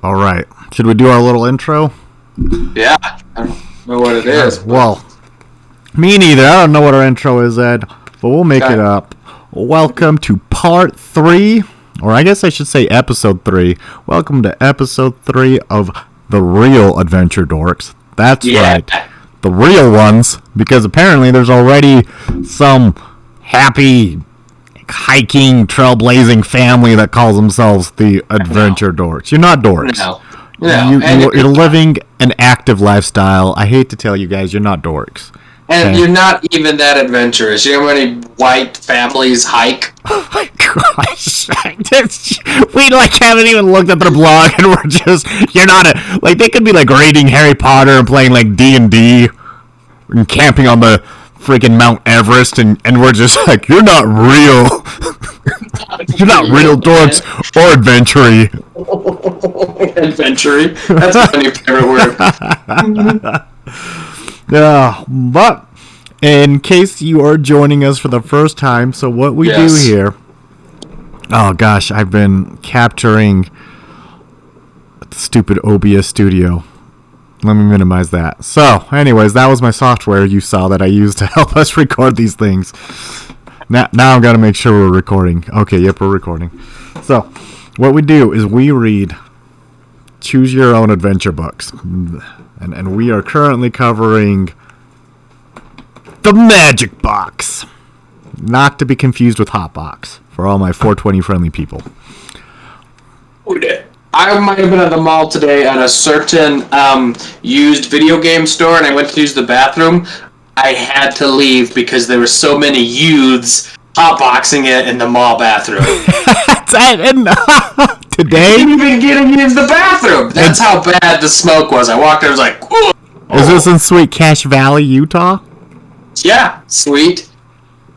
All right. Should we do our little intro? Yeah, I don't know what it is. Well, me neither. I don't know what our intro is, Ed, but we'll make it up. Welcome to part 3, or I guess I should say episode 3. Welcome to episode 3 of The Real Adventure Dorks. That's right. The real ones, because apparently there's already some happy hiking, trailblazing family that calls themselves the Adventure Dorks. You're not dorks. No. You're living an active lifestyle. I hate to tell you guys, you're not dorks. And you're not even that adventurous. You know how many white families hike? Oh my gosh. We haven't even looked at their blog, and we're just, you're not they could be reading Harry Potter and playing D&D and camping on the freaking Mount Everest, and we're just you're not real. You're not real dorks or adventure-y. Adventure-y? That's my new favorite word. Yeah, but in case you are joining us for the first time, so what we do here... Oh gosh, I've been capturing the stupid OBS Studio. Let me minimize that. So, anyways, that was my software you saw that I used to help us record these things. Now I've got to make sure we're recording. Okay, yep, we're recording. So, what we do is we read Choose Your Own Adventure books. And we are currently covering The Magic Box. Not to be confused with Hot Box, for all my 420 friendly people. I might have been at the mall today at a certain used video game store, and I went to use the bathroom. I had to leave because there were so many youths hotboxing it in the mall bathroom. Today? I didn't even get to use the bathroom. That's how bad the smoke was. I walked there, I was like, whoa. Is this in Sweet Cache Valley, Utah? Yeah, sweet.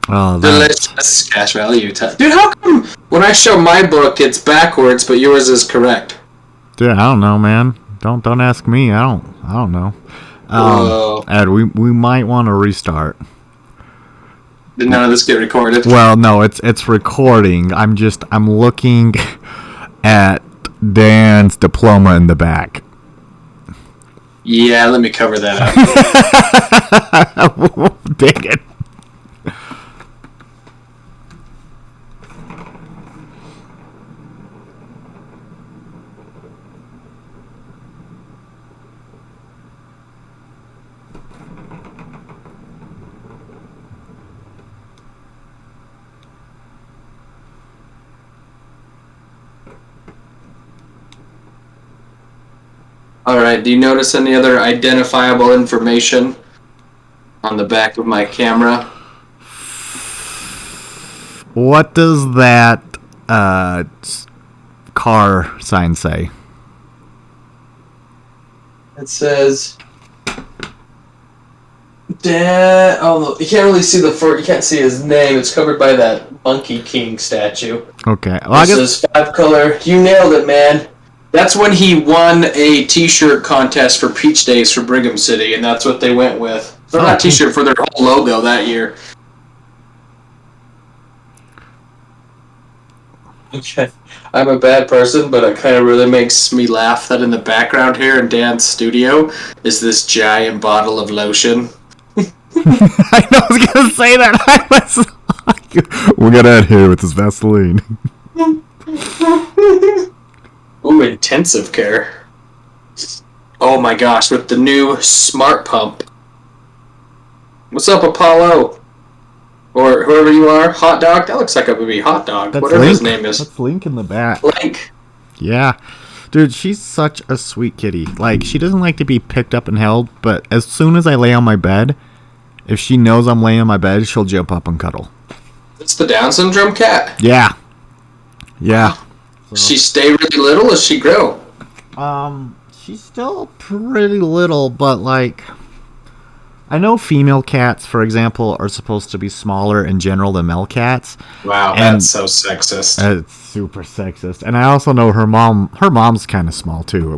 Oh, delicious. Cache Valley, Utah. Dude, how come when I show my book, it's backwards, but yours is correct? Dude, I don't know, man. Don't ask me. I don't know. Ed, we might want to restart. Did none of this get recorded? Well, no, it's recording. I'm looking at Dan's diploma in the back. Yeah, let me cover that up. Dang it. Alright, do you notice any other identifiable information on the back of my camera? What does that car sign say? It says... you can't really see you can't see his name. It's covered by that Monkey King statue. Okay. Well, this is 5-color. You nailed it, man. That's when he won a t-shirt contest for Peach Days for Brigham City, and that's what they went with. For not t-shirt, for their whole logo that year. Okay. I'm a bad person, but it kind of really makes me laugh that in the background here in Dan's studio is this giant bottle of lotion. I know I was going to say that. We got Ed here with his Vaseline. Ooh, intensive care. Oh my gosh, with the new Smart Pump. What's up, Apollo? Or whoever you are, Hot Dog? That looks like it would be Hot Dog, whatever his name is. That's Link in the back. Link. Yeah. Dude, she's such a sweet kitty. She doesn't like to be picked up and held, but as soon as I lay on my bed, if she knows I'm laying on my bed, she'll jump up and cuddle. It's the Down syndrome cat? Yeah. Yeah. So. She stay really little, or she grow? She's still pretty little, but I know female cats, for example, are supposed to be smaller in general than male cats. Wow, that's so sexist. It's super sexist. And I also know her mom's kind of small too.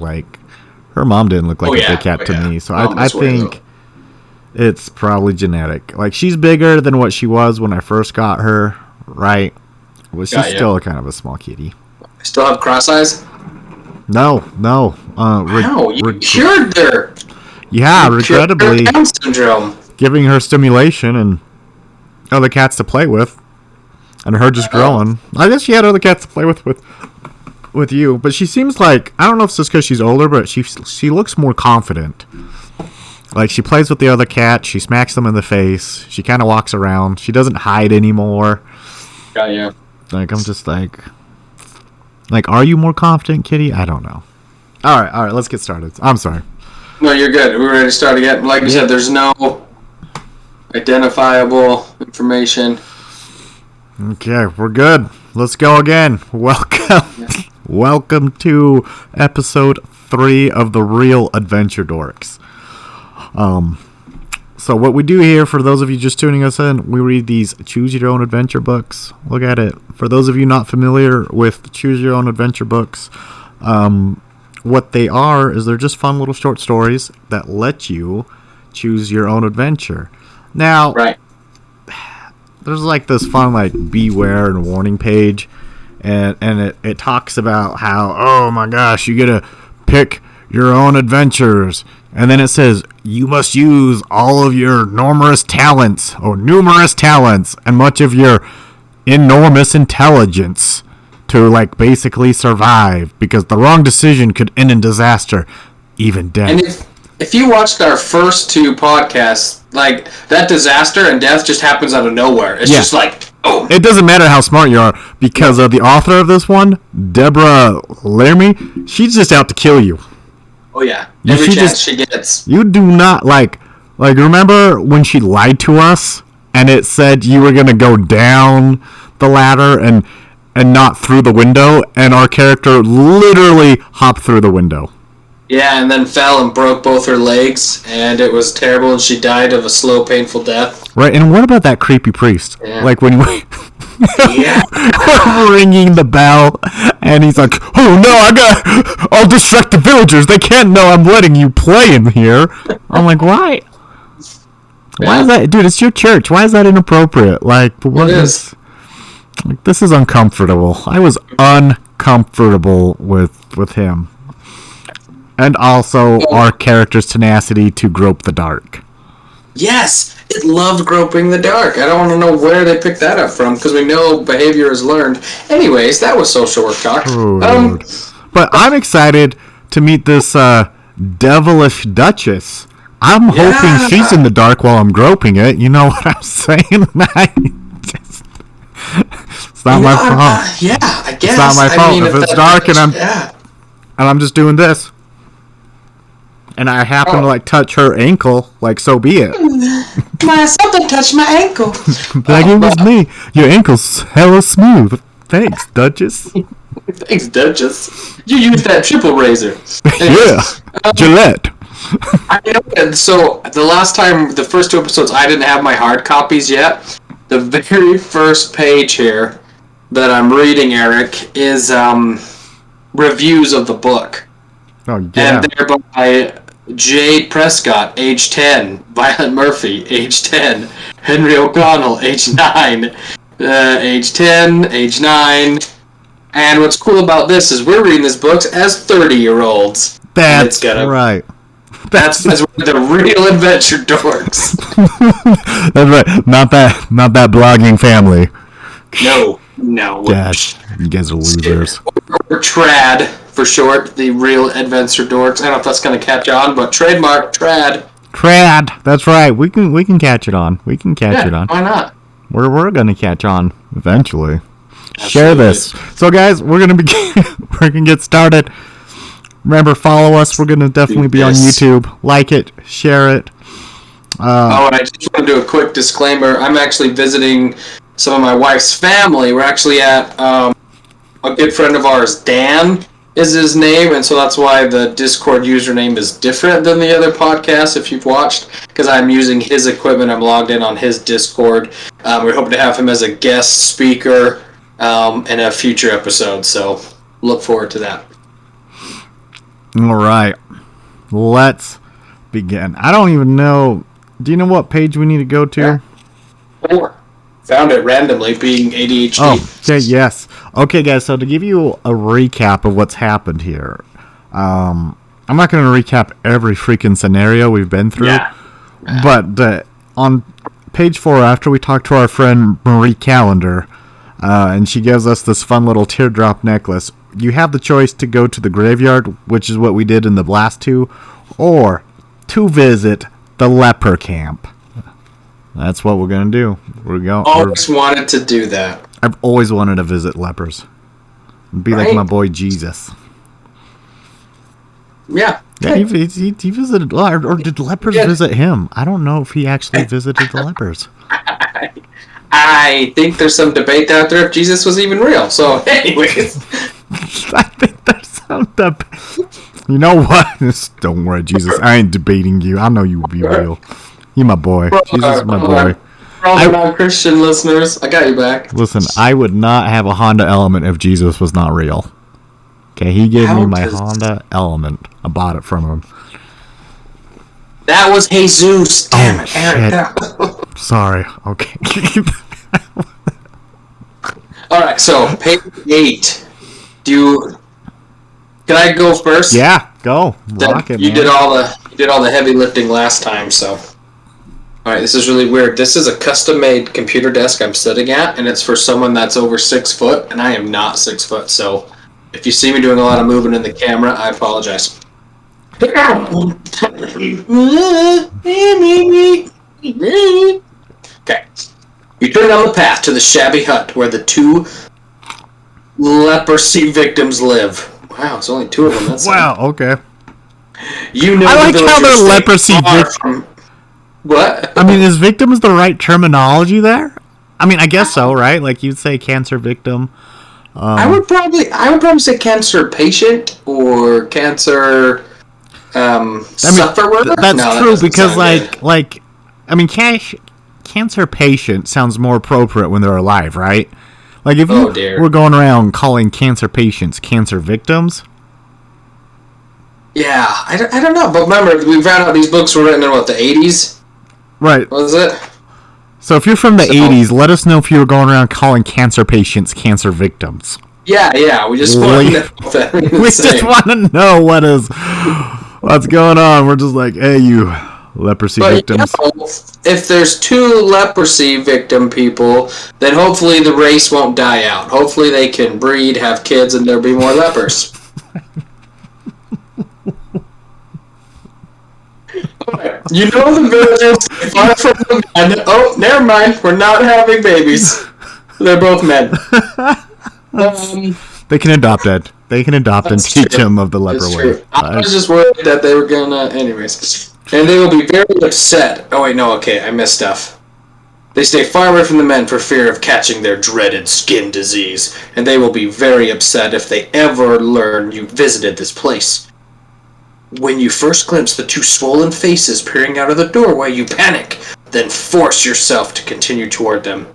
Her mom didn't look like a big cat to me, so I think it's probably genetic. She's bigger than what she was when I first got her, right? Well, she's still kind of a small kitty. Still have cross eyes? No. Wow, you cured her. Yeah, You regrettably cured her Down syndrome. giving her stimulation and other cats to play with, and her just growing. I guess she had other cats to play with you, but she seems like, I don't know if it's just because she's older, but she looks more confident. Like, she plays with the other cat, she smacks them in the face, she kind of walks around, she doesn't hide anymore. Got you. Like, I'm just like, are you more confident, kitty? I don't know. All right, let's get started. I'm sorry. No, you're good. We're ready to start again. Like you said, there's no identifiable information. Okay, we're good. Let's go again. Welcome to episode 3 of the Real Adventure Dorks. So what we do here, for those of you just tuning us in, we read these Choose Your Own Adventure books. Look at it. For those of you not familiar with Choose Your Own Adventure books, what they are is they're just fun little short stories that let you choose your own adventure. Now, Right. there's like this fun like beware and warning page, and it talks about how, oh my gosh, you gotta pick your own adventures, and then it says you must use all of your numerous talents and much of your enormous intelligence to like basically survive, because the wrong decision could end in disaster, even death. And if you watched our first 2 podcasts, like, that disaster and death just happens out of nowhere. It's just like, oh. It doesn't matter how smart you are, because the author of this one, Deborah Laramie, she's just out to kill you. Oh, yeah. Every chance she gets. You do not, like, remember when she lied to us, and it said you were going to go down the ladder and not through the window, and our character literally hopped through the window. Yeah, and then fell and broke both her legs, and it was terrible, and she died of a slow, painful death. Right, and what about that creepy priest? Yeah. Like, when we... Yeah. ringing the bell, and he's like, oh no, I'll distract the villagers, they can't know I'm letting you play in here. I'm like, why is that, dude? It's your church, why is that inappropriate? Like, what is like, this is uncomfortable. I was uncomfortable with him, and also our character's tenacity to grope the dark. Yes, it loved groping the dark. I don't want to know where they picked that up from, because we know behavior is learned. Anyways, that was social work talk. But I'm excited to meet this devilish Duchess. I'm hoping she's in the dark while I'm groping it. You know what I'm saying? It's not my fault. Yeah, I guess. It's not my fault. If it's dark and I'm just doing this, and I happen to like touch her ankle, like, so be it. Something touched my ankle. Like, it was me. Your ankle's hella smooth. Thanks, Duchess. Thanks, Duchess. You used that triple razor. Yeah, Gillette. I know. So the last time, the first 2 episodes, I didn't have my hard copies yet. The very first page here that I'm reading, Eric, is reviews of the book. Oh, yeah. And they're by Jade Prescott, age 10. Violet Murphy, age 10. Henry O'Connell, age 9. Age 10, age 9. And what's cool about this is we're reading these books as 30-year-olds. That's right. That's we're the Real Adventure Dorks. That's right. Not that blogging family. No. Gosh, you guys are losers. Or TRAD for short, the Real Adventure Dorks. I don't know if that's going to catch on, but trademark TRAD. TRAD. That's right. We can catch it on. We can catch it on. Why not? We're gonna catch on eventually. Absolutely. Share this. So guys, we're gonna we're gonna get started. Remember, follow us. We're gonna definitely be on YouTube. Like it, share it. And I just want to do a quick disclaimer. I'm actually visiting some of my wife's family. We're actually at a good friend of ours, Dan is his name, and so that's why the Discord username is different than the other podcasts, if you've watched, because I'm using his equipment. I'm logged in on his Discord. We're hoping to have him as a guest speaker in a future episode, so look forward to that. All right, let's begin. I don't even know. Do you know what page we need to go to? Yeah. 4. Found it randomly, being ADHD. Oh, okay, yes. Okay, guys, so to give you a recap of what's happened here, I'm not going to recap every freaking scenario we've been through. Yeah. But on page 4, after we talked to our friend Marie Callender, and she gives us this fun little teardrop necklace, you have the choice to go to the graveyard, which is what we did in the Blast 2, or to visit the leper camp. That's what we're going to do. Always wanted to do that. I've always wanted to visit lepers. Be like my boy Jesus. Yeah. Yeah, he visited, or did lepers visit him? I don't know if he actually visited the lepers. I think there's some debate out there if Jesus was even real. So, anyways. I think there's some debate. You know what? Don't worry, Jesus. I ain't debating you. I know you will be real. You my boy. Jesus is my boy. For all the non-Christian listeners, I got you back. Listen, I would not have a Honda Element if Jesus was not real. Okay, he gave me my Honda Element. I bought it from him. That was Jesus. Damn it, Aaron. Sorry. Okay. All right, so page 8. Can I go first? Yeah, go. Rock it, you man. did all the heavy lifting last time, so. All right, this is really weird. This is a custom-made computer desk I'm sitting at, and it's for someone that's over 6 foot, and I am not 6 foot, so if you see me doing a lot of moving in the camera, I apologize. Okay. You turn down the path to the shabby hut where the 2 leprosy victims live. Wow, it's only 2 of them. That's okay. You know, I like how they're leprosy victims. What? I mean, is victims the right terminology there? I mean, I guess so, right? Like you'd say cancer victim. I would probably say cancer patient or cancer sufferer. That's true because I mean, cancer patient sounds more appropriate when they're alive, right? Like if you were going around calling cancer patients cancer victims. Yeah, I don't know, but remember we found out these books were written in the 80s. Right. What was it? So if you're from the 80s, let us know if you were going around calling cancer patients cancer victims. Yeah, we just want to know. We just want to know what's going on. We're just like, hey, you leprosy victims. You know, if there's 2 leprosy victim people, then hopefully the race won't die out. Hopefully they can breed, have kids, and there'll be more lepers. You know the villagers far from the men. Oh, never mind. We're not having babies. They're both men. They can adopt it. They can adopt and teach them of the leper way. I was just worried that they were gonna. Anyways, and they will be very upset. Oh wait, no. Okay, I missed stuff. They stay far away from the men for fear of catching their dreaded skin disease, and they will be very upset if they ever learn you visited this place. When you first glimpse the 2 swollen faces peering out of the doorway, you panic, then force yourself to continue toward them.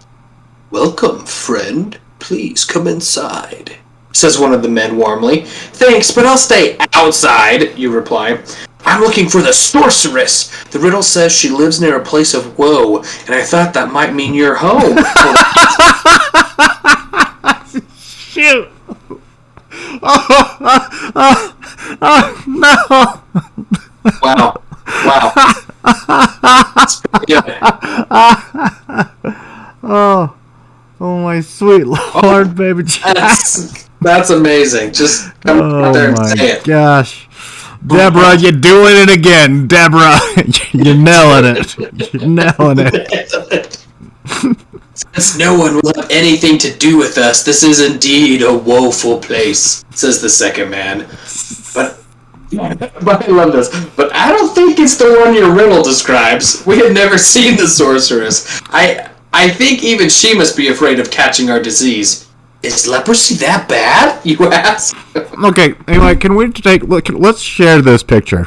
Welcome, friend. Please come inside, says one of the men warmly. Thanks, but I'll stay outside, you reply. I'm looking for the sorceress. The riddle says she lives near a place of woe, and I thought that might mean your home. Shoot. Oh, no. Wow. That's pretty good. Oh my sweet Lord, baby. That's amazing. Just come out there and say it. Gosh. Deborah, you're doing it again. Deborah, you're nailing it. You're nailing it. Since no one will have anything to do with us, this is indeed a woeful place, says the second man. But I love this. But I don't think it's the one your riddle describes. We had never seen the sorceress. I think even she must be afraid of catching our disease. Is leprosy that bad, you ask? Okay, anyway, let's share this picture.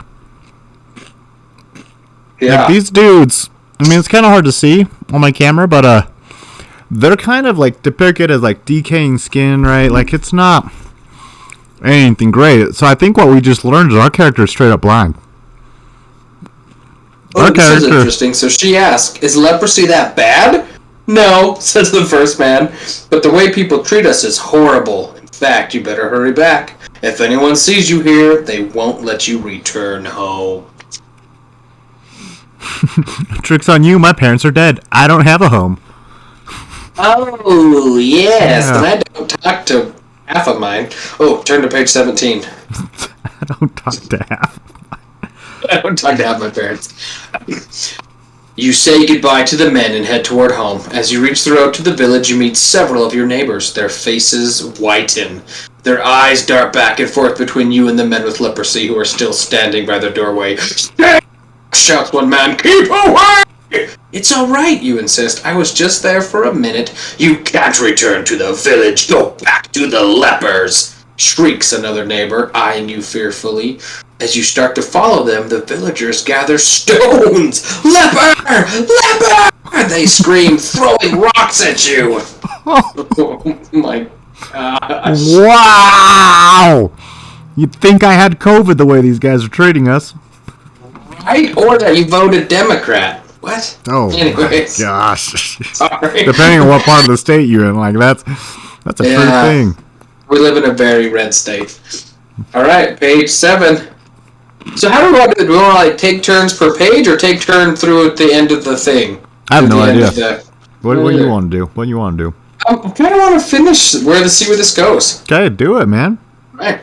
Yeah. Like these dudes, I mean, it's kind of hard to see on my camera, but they're kind of like depicted as like decaying skin, right? Like it's not anything great. So I think what we just learned is our character is straight up blind. Oh, this is interesting. So she asks, is leprosy that bad? No, says the first man, but the way people treat us is horrible. In fact, you better hurry back. If anyone sees you here, they won't let you return home. Trick's on you. My parents are dead. I don't have a home. Oh, yes. Yeah. And I don't talk to half of mine. Oh, turn to page 17. I don't talk to half. I don't talk to half my parents. You say goodbye to the men and head toward home. As you reach the road to the village, you meet several of your neighbors. Their faces whiten. Their eyes dart back and forth between you and the men with leprosy who are still standing by the doorway. Stay! Shouts one man. Keep away! It's all right, you insist. I was just there for a minute. You can't return to the village. Go back to the lepers! Shrieks another neighbor, eyeing you fearfully. As you start to follow them, the villagers gather stones. Leper! Leper! They scream, throwing rocks at you. Oh my gosh. Wow! You'd think I had COVID the way these guys are treating us. Right? Or that you voted Democrat. What? Oh Anyways. my gosh! Sorry. Depending on what part of the state you're in, like that's a true thing. We live in a very red state. Alright, page 7. So how do we want to do? Do we want to like take turns per page or take turn through at the end of the thing? I have no At the end idea. of What do you want to do? What do you want to do? I kind of want to finish see where this goes. Okay, do it, man. Right.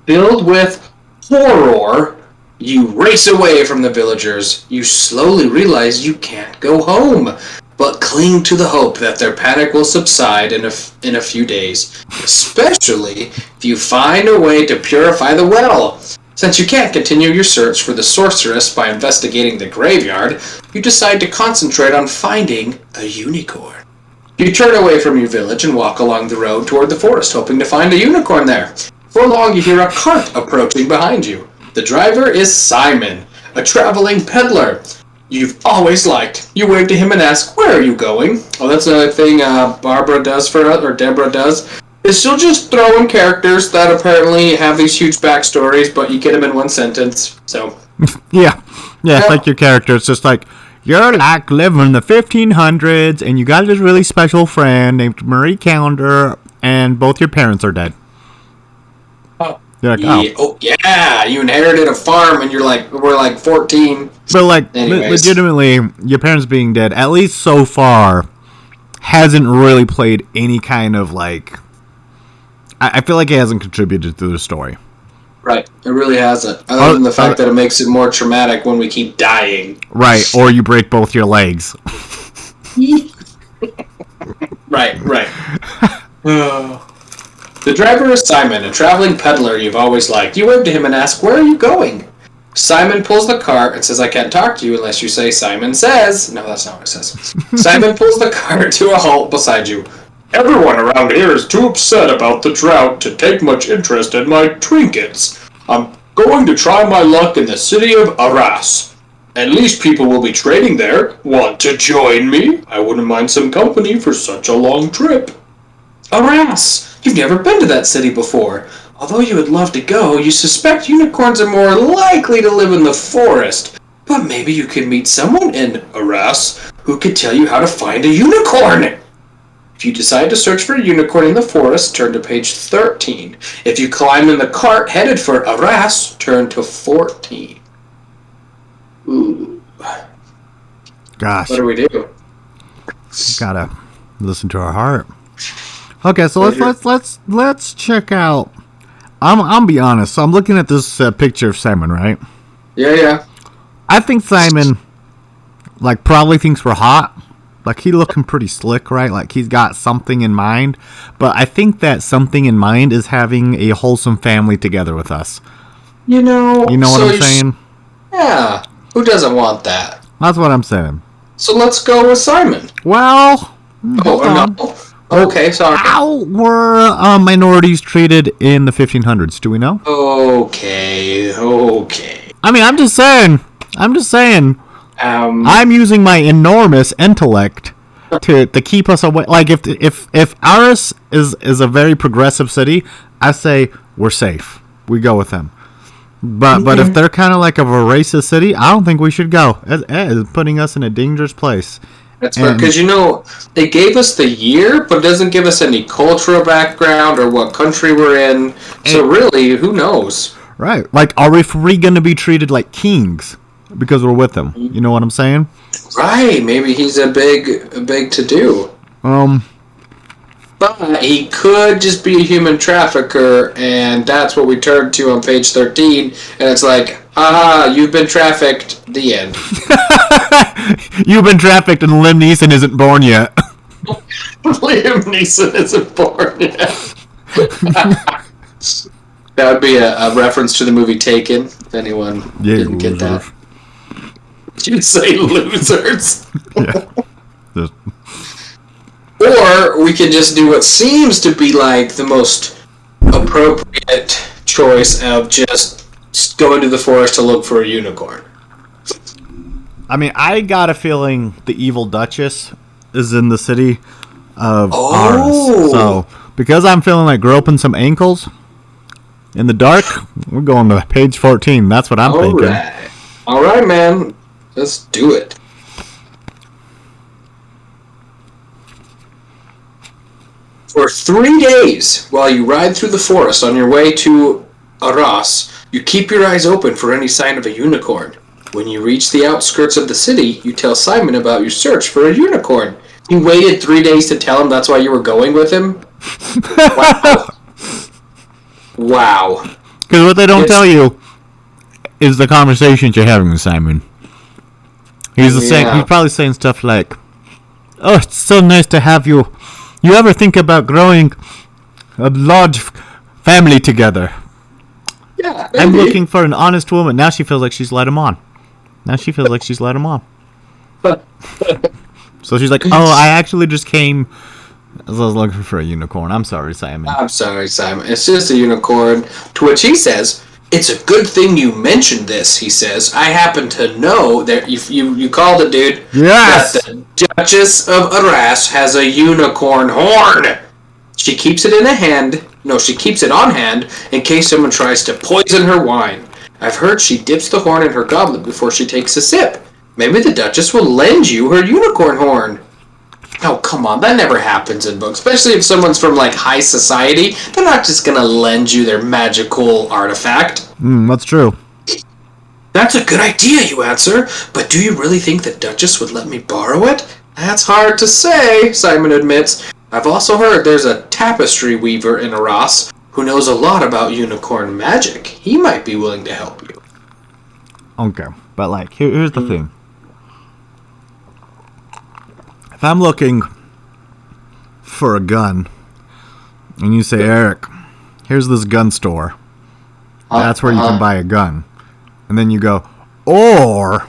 Filled with horror, you race away from the villagers. You slowly realize you can't go home, but cling to the hope that their panic will subside in a few days, especially if you find a way to purify the well. Since you can't continue your search for the sorceress by investigating the graveyard, you decide to concentrate on finding a unicorn. You turn away from your village and walk along the road toward the forest, hoping to find a unicorn there. Before long, you hear a cart approaching behind you. The driver is Simon, a traveling peddler you've always liked. You wave to him and ask, "Where are you going?" Oh, that's another thing Barbara does for us, or Deborah does, is she'll just throw in characters that apparently have these huge backstories, but you get them in one sentence, so... Yeah, it's like your character. It's just like, you're like living in the 1500s, and you got this really special friend named Marie Calendar, and both your parents are dead. You're like, yeah, you inherited a farm, and we're like 14. But like, Anyways. legitimately, your parents being dead, at least so far, hasn't really played any kind of like... I feel like it hasn't contributed to the story. Right, it really hasn't. Other than the fact that it makes it more traumatic when we keep dying. Right, or you break both your legs. Right. The driver is Simon, a traveling peddler you've always liked. You wave to him and ask, "Where are you going?" Simon pulls the cart and says, "I can't talk to you unless you say Simon says." No, that's not what it says. Simon pulls the cart to a halt beside you. "Everyone around here is too upset about the drought to take much interest in my trinkets. I'm going to try my luck in the city of Arras. At least people will be trading there. Want to join me? I wouldn't mind some company for such a long trip." Arras! You've never been to that city before. Although you would love to go, you suspect unicorns are more likely to live in the forest. But maybe you could meet someone in Arras who could tell you how to find a unicorn. If you decide to search for a unicorn in the forest, turn to page 13. If you climb in the cart headed for Arras, turn to 14. Ooh. Gosh, What do we do? gotta listen to our heart. Okay, so let's check out. I'm be honest. So I'm looking at this picture of Simon, right? Yeah. I think Simon, like, probably thinks we're hot. Like, he looking pretty slick, right? Like, he's got something in mind. But I think that something in mind is having a wholesome family together with us. You know what I'm saying? Yeah. Who doesn't want that? That's what I'm saying. So let's go with Simon. Well, hold on. No. Okay, sorry. How were minorities treated in the 1500s? Do we know? Okay. I mean, I'm just saying. I'm using my enormous intellect to keep us away. Like, if Arras is a very progressive city, I say we're safe. We go with them. But if they're kind of like of a racist city, I don't think we should go. It is putting us in a dangerous place. That's because they gave us the year, but it doesn't give us any cultural background or what country we're in. So really, who knows? Right. Like, are we going to be treated like kings because we're with him? You know what I'm saying? Right. Maybe he's a big to do. But he could just be a human trafficker, and that's what we turn to on page 13. And it's like, you've been trafficked. The end. You've been trafficked, and Liam Neeson isn't born yet. Liam Neeson isn't born yet. That would be a reference to the movie Taken, if anyone didn't get that. You'd say losers. Yeah. Or we can just do what seems to be like the most appropriate choice of just go into the forest to look for a unicorn. I mean, I got a feeling the evil Duchess is in the city of Aras. So, because I'm feeling like groping some ankles in the dark, we're going to page 14. That's what I'm thinking. All right, man. Let's do it. For 3 days, while you ride through the forest on your way to Aras, you keep your eyes open for any sign of a unicorn. When you reach the outskirts of the city, you tell Simon about your search for a unicorn. You waited 3 days to tell him that's why you were going with him? Wow. Because what they don't tell you is the conversations you're having with Simon. He's he's probably saying stuff like, "Oh, it's so nice to have you. You ever think about growing a large family together?" Yeah, maybe. I'm looking for an honest woman. Now she feels like she's let him on. So she's like, "Oh, I actually just came as I was looking for a unicorn. I'm sorry, Simon." I'm sorry, Simon. It's just a unicorn. To which he says, "It's a good thing you mentioned this," he says. "I happen to know that you called it, dude. Yes! That the Duchess of Aras has a unicorn horn. She keeps it she keeps it on hand in case someone tries to poison her wine. I've heard she dips the horn in her goblet before she takes a sip. Maybe the Duchess will lend you her unicorn horn." Oh, come on. That never happens in books. Especially if someone's from, high society. They're not just going to lend you their magical artifact. That's true. "That's a good idea," you answer. "But do you really think the Duchess would let me borrow it?" "That's hard to say," Simon admits. "I've also heard there's a tapestry weaver in Aras who knows a lot about unicorn magic. He might be willing to help you." Okay, but here's the thing. If I'm looking for a gun, and you say, "Eric, here's this gun store. That's where you can buy a gun," and then you go, "Or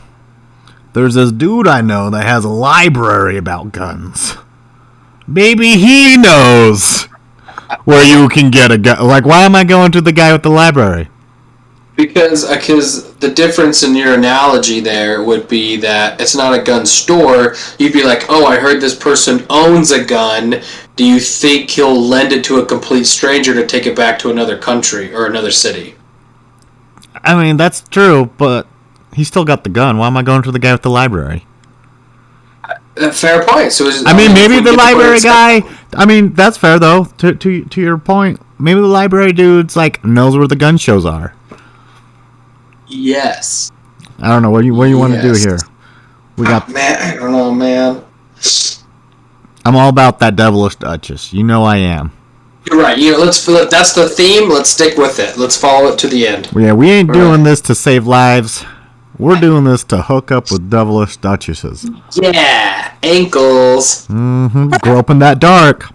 there's this dude I know that has a library about guns. Maybe he knows where you can get a gun." Why am I going to the guy with the library? Because the difference in your analogy there would be that it's not a gun store. You'd be like, "Oh, I heard this person owns a gun. Do you think he'll lend it to a complete stranger to take it back to another country or another city?" I mean, that's true, but he still got the gun. Why am I going to the guy with the library? Fair point. So maybe the library guy. I mean, that's fair though. To your point, maybe the library dude's knows where the gun shows are. Yes. I don't know what you want to do here. We got man. I don't know, man. I'm all about that devilish Duchess. You know I am. You're right. That's the theme. Let's stick with it. Let's follow it to the end. Yeah, we ain't doing this to save lives. We're doing this to hook up with devilish duchesses. Yeah, ankles. Grope in that dark.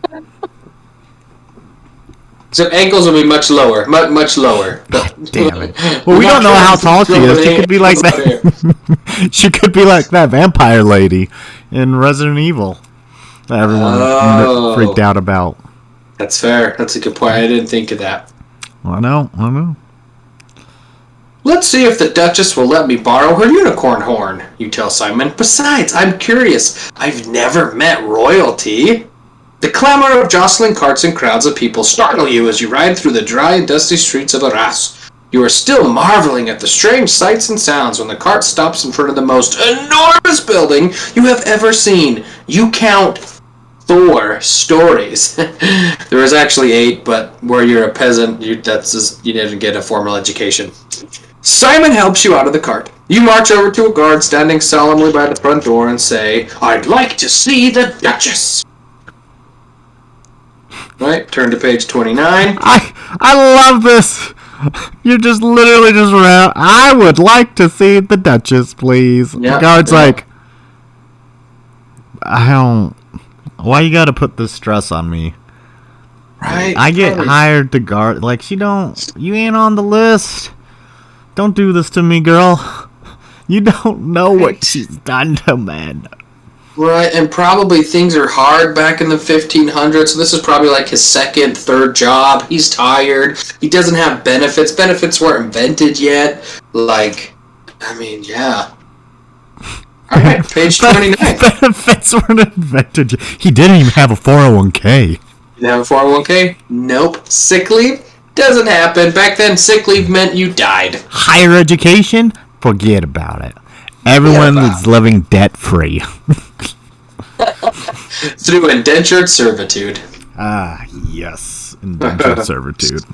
So ankles will be much lower, much lower. Damn it. Well, we don't know how tall she is. She could be like that. She could be like that vampire lady in Resident Evil that everyone freaked out about. That's fair. That's a good point. I didn't think of that. I know. "Let's see if the Duchess will let me borrow her unicorn horn," you tell Simon. "Besides, I'm curious. I've never met royalty." The clamor of jostling carts and crowds of people startle you as you ride through the dry and dusty streets of Aras. You are still marveling at the strange sights and sounds when the cart stops in front of the most enormous building you have ever seen. You count 4 stories. There is actually 8, but where you're a peasant, you didn't get a formal education. Simon helps you out of the cart. You march over to a guard standing solemnly by the front door and say, "I'd like to see the Duchess." Right, turn to page 29. I love this. You just literally just read, "I would like to see the Duchess, please." Yeah, the guard's yeah. like, I don't. Why you gotta put this stress on me? Right. I get hired to guard. Like, you ain't on the list. Don't do this to me, girl. You don't know what she's done to men. Right, and probably things are hard back in the 1500s, so this is probably like his second, third job. He's tired. He doesn't have benefits. Benefits weren't invented yet. Like, I mean, yeah. All right, page 29. Benefits weren't invented yet. He didn't even have a 401k. You have a 401k? Nope. Sick leave? Doesn't happen. Back then, sick leave meant you died. Higher education? Forget about it. Everyone is living debt-free. Through indentured servitude. Ah, yes. Indentured servitude.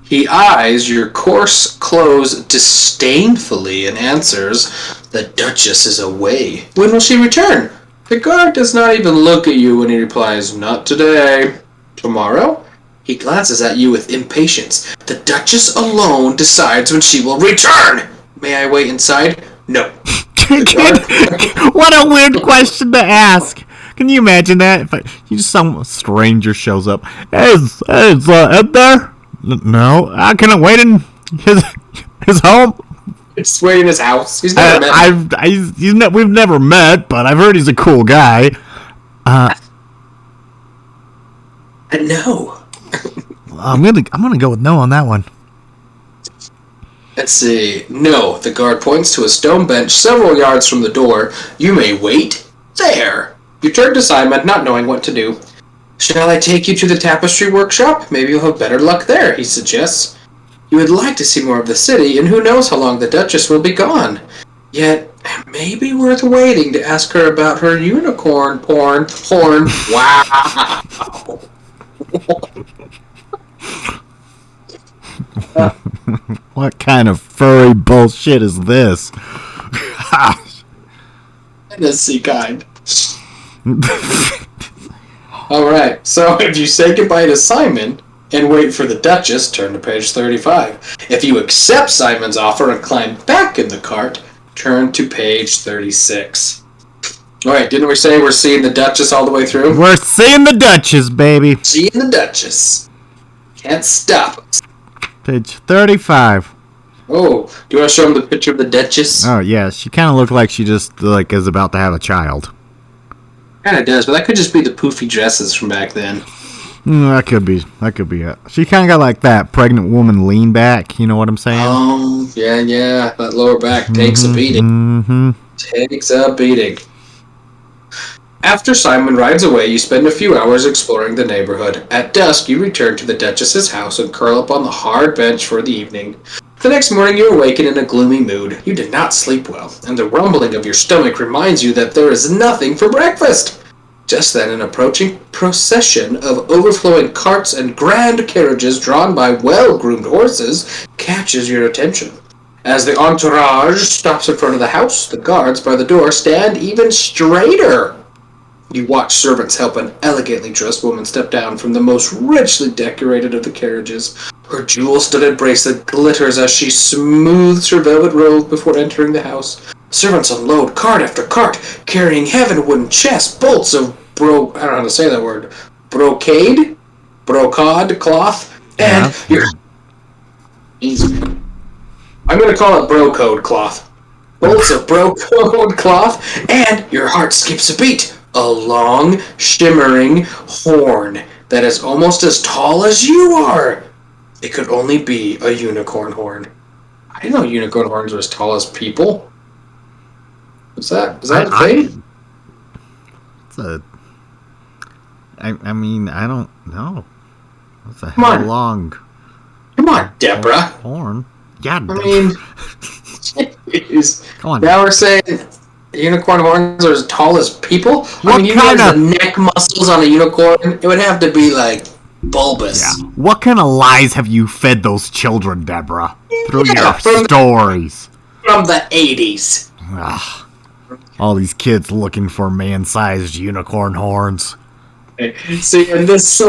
He eyes your coarse clothes disdainfully and answers, "The Duchess is away. When will she return?" The guard does not even look at you when he replies, "Not today. Tomorrow?" He glances at you with impatience. "The Duchess alone decides when she will return. May I wait inside?" "No." What a weird question to ask. Can you imagine that? If some stranger shows up. Is Ed there? No. Can I wait in his home? It's waiting in his house. He's never met. We've never met, but I've heard he's a cool guy. No. I'm gonna go with no on that one. Let's see. No. The guard points to a stone bench several yards from the door. "You may wait there." You turn to Simon, not knowing what to do. "Shall I take you to the tapestry workshop? Maybe you'll have better luck there," he suggests. You would like to see more of the city, and who knows how long the Duchess will be gone. Yet, it may be worth waiting to ask her about her unicorn horn. Wow. What kind of furry bullshit is this? Fantasy kind. Alright, so if you say goodbye to Simon and wait for the Duchess, turn to page 35. If you accept Simon's offer and climb back in the cart, turn to page 36. Alright, didn't we say we're seeing the Duchess all the way through? We're seeing the Duchess, baby. Seeing the Duchess. Can't stop us. Page 35. Oh, do you want to show him the picture of the Duchess? Oh, yeah. She kind of looked like she just, is about to have a child. Kind of does, but that could just be the poofy dresses from back then. That could be it. She kind of got like that pregnant woman lean back. You know what I'm saying? Oh, yeah. That lower back takes a beating. Mm-hmm. Takes a beating. After Simon rides away, you spend a few hours exploring the neighborhood. At dusk, you return to the Duchess's house and curl up on the hard bench for the evening. The next morning, you awaken in a gloomy mood. You did not sleep well, and the rumbling of your stomach reminds you that there is nothing for breakfast. Just then, an approaching procession of overflowing carts and grand carriages drawn by well-groomed horses catches your attention. As the entourage stops in front of the house, the guards by the door stand even straighter. You watch servants help an elegantly dressed woman step down from the most richly decorated of the carriages. Her jewel-studded bracelet glitters as she smooths her velvet robe before entering the house. Servants unload cart after cart, carrying heaven-wooden chests, bolts of I don't know how to say that word, brocade cloth, and I'm going to call it brocode cloth. Bolts of brocode cloth, and your heart skips a beat. A long, shimmering horn that is almost as tall as you are. It could only be a unicorn horn. I didn't know unicorn horns were as tall as people. Is that a thing? I mean, I don't know. That's a Come hell on. long. Deborah. Horn? Yeah, I mean, come on. Now we're saying unicorn horns are as tall as people? What you kind know of... the neck muscles on a unicorn? It would have to be, like, bulbous. Yeah. What kind of lies have you fed those children, Deborah? Through your from stories. From the 80s. Ugh. All these kids looking for man-sized unicorn horns. See, and this...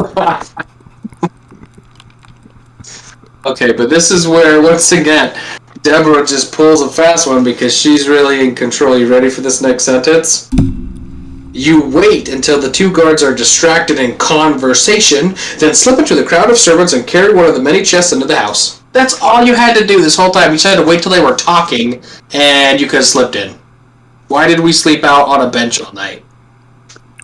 Okay, but this is where, once again, Deborah just pulls a fast one because she's really in control. You ready for this next sentence? You wait until the two guards are distracted in conversation, then slip into the crowd of servants and carry one of the many chests into the house. That's all you had to do this whole time. You just had to wait till they were talking, and you could have slipped in. Why did we sleep out on a bench all night?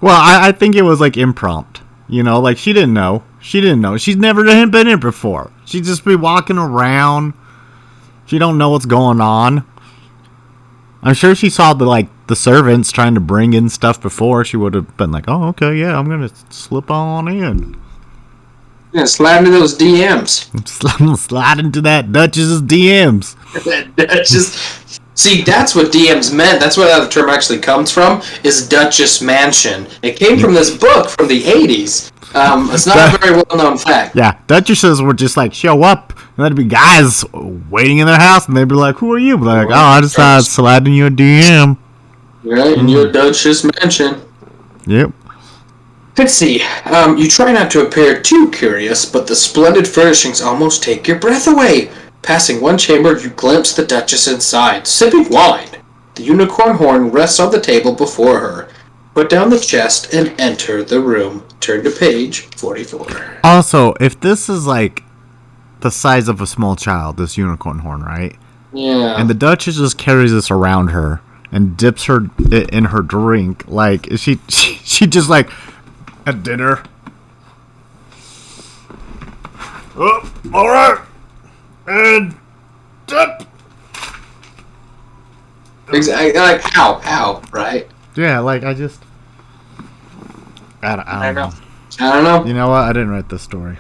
Well, I think it was like impromptu. You know, like she didn't know. She's never been here before. She'd just be walking around. She don't know what's going on. I'm sure she saw the servants trying to bring in stuff before. She would have been like, "Oh, okay, yeah, I'm gonna slip on in." Yeah, slide into those DMs. Slide into that Duchess's DMs. See, that's what DMs meant. That's where that term actually comes from, is Duchess Mansion. It came from this book from the 80s. It's not a very well-known fact. Yeah, Duchesses would just, like, show up, and there'd be guys waiting in their house, and they'd be like, "Who are you?" Be like, "Oh, I just thought I'd slide in your DM." Right, in your Duchess Mansion. Yep. Let's see. You try not to appear too curious, but the splendid furnishings almost take your breath away. Passing one chamber, you glimpse the Duchess inside, sipping wine. The unicorn horn rests on the table before her. Put down the chest and enter the room. Turn to page 44. Also, if this is like the size of a small child, this unicorn horn, right? Yeah. And the Duchess just carries this around her and dips her in her drink, like she just like at dinner. Oh, all right. And dip. Exactly. Like, how, right? Yeah, like I don't know. I don't know. You know what? I didn't write this story.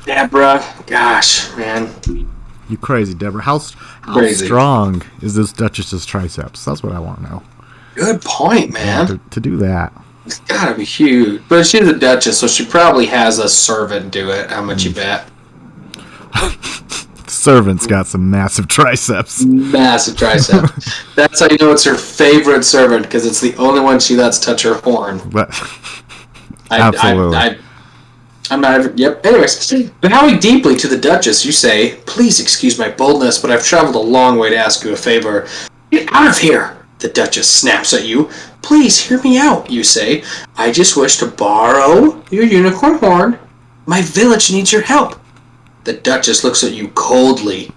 Deborah, gosh, man. You crazy, Deborah. How Crazy. strong is this Duchess's triceps? That's what I want to know. Good point, man. Yeah, to do that. It's gotta be huge. But she's a duchess, so she probably has a servant do it. How much you bet? Servant's got some massive triceps. Massive tricep. That's how you know it's her favorite servant, because it's the only one she lets touch her horn. But absolutely. I'm not even... Yep. Anyways, bowing deeply to the Duchess, you say, "Please excuse my boldness, but I've traveled a long way to ask you a favor." "Get out of here!" The Duchess snaps at you. "Please hear me out," you say. "I just wish to borrow your unicorn horn. My village needs your help." The Duchess looks at you coldly.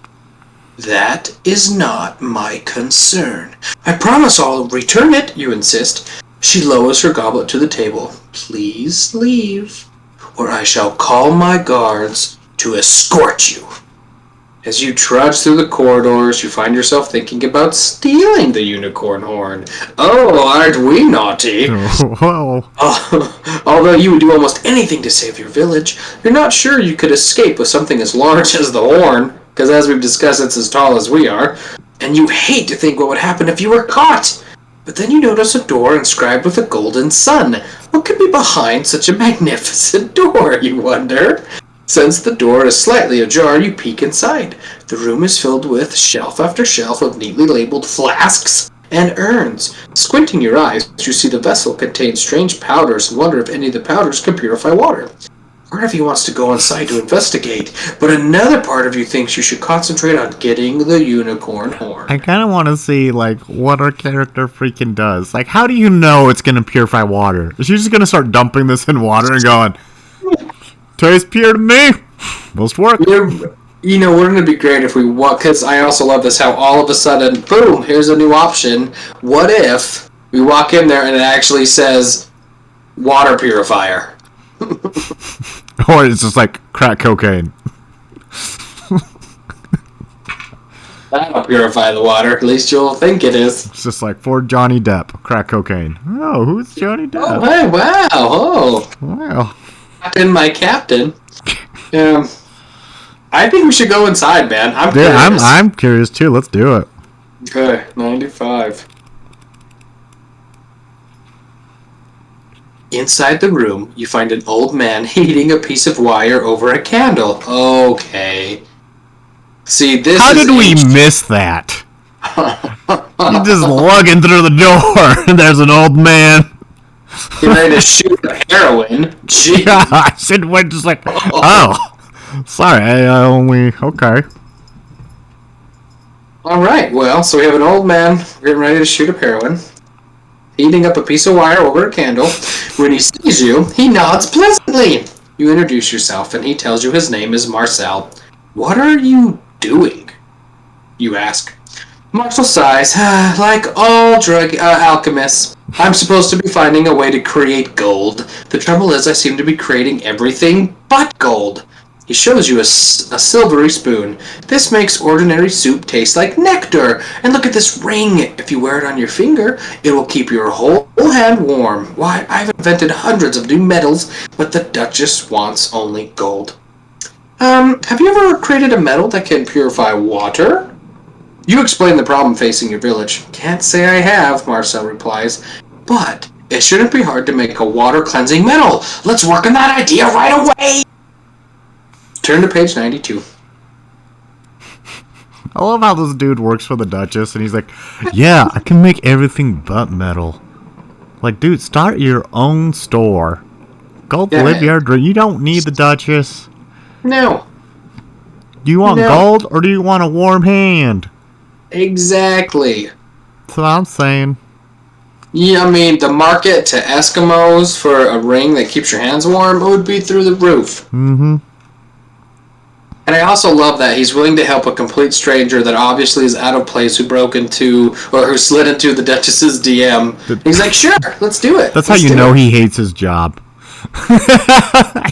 "That is not my concern. I promise I'll return it," you insist. She lowers her goblet to the table. "Please leave, or I shall call my guards to escort you." As you trudge through the corridors, you find yourself thinking about stealing the unicorn horn. Oh, aren't we naughty? Whoa. Although you would do almost anything to save your village, you're not sure you could escape with something as large as the horn, because as we've discussed, it's as tall as we are, and you hate to think what would happen if you were caught. But then you notice a door inscribed with a golden sun. What could be behind such a magnificent door, you wonder? Since the door is slightly ajar, you peek inside. The room is filled with shelf after shelf of neatly labeled flasks and urns. Squinting your eyes, you see the vessel contains strange powders and wonder if any of the powders can purify water. Part of you wants to go inside to investigate, but another part of you thinks you should concentrate on getting the unicorn horn. I kind of want to see, like, what our character freaking does. Like, how do you know it's going to purify water? Is she just going to start dumping this in water and going, "Tastes pure to me"? Most work. You know, wouldn't it be great if we walk, because I also love this, how all of a sudden, boom, here's a new option. What if we walk in there and it actually says water purifier? Or it's just like crack cocaine. That'll purify the water, at least you'll think it is. It's just like for Johnny Depp, crack cocaine. Oh, who's Johnny Depp? Oh, hey, wow, oh. Wow. Captain, my captain. I think we should go inside, man. I'm Yeah, curious. I'm curious too. Let's do it. Okay, 95. Inside the room, you find an old man heating a piece of wire over a candle. Okay. See, this How is did we ancient. miss that? You're just lugging through the door, and there's an old man. You're ready to shoot a heroin. Gee. I said, we're just like, oh, sorry, I only, okay. Alright, well, so we have an old man getting ready to shoot up heroin, heating up a piece of wire over a candle. When he sees you, he nods pleasantly. You introduce yourself, and he tells you his name is Marcel. What are you doing? You ask. Marcel sighs. Like all drug alchemists, I'm supposed to be finding a way to create gold. The trouble is I seem to be creating everything but gold. He shows you a silvery spoon. This makes ordinary soup taste like nectar. And look at this ring. If you wear it on your finger, it will keep your whole hand warm. Why, I've invented hundreds of new metals, but the Duchess wants only gold. Have you ever created a metal that can purify water? You explain the problem facing your village. Can't say I have, Marcel replies. But it shouldn't be hard to make a water-cleansing metal. Let's work on that idea right away! Turn to page 92. I love how this dude works for the Duchess, and he's like, yeah, I can make everything but metal. Like, dude, start your own store. Go live your dream. You don't need the Duchess. No. Do you want gold, or do you want a warm hand? Exactly. That's what I'm saying. Yeah, I mean, the market to Eskimos for a ring that keeps your hands warm would be through the roof. Mm-hmm. And I also love that he's willing to help a complete stranger that obviously is out of place who broke into, or who slid into the Duchess's DM. He's like, sure, let's do it. That's how you know he hates his job.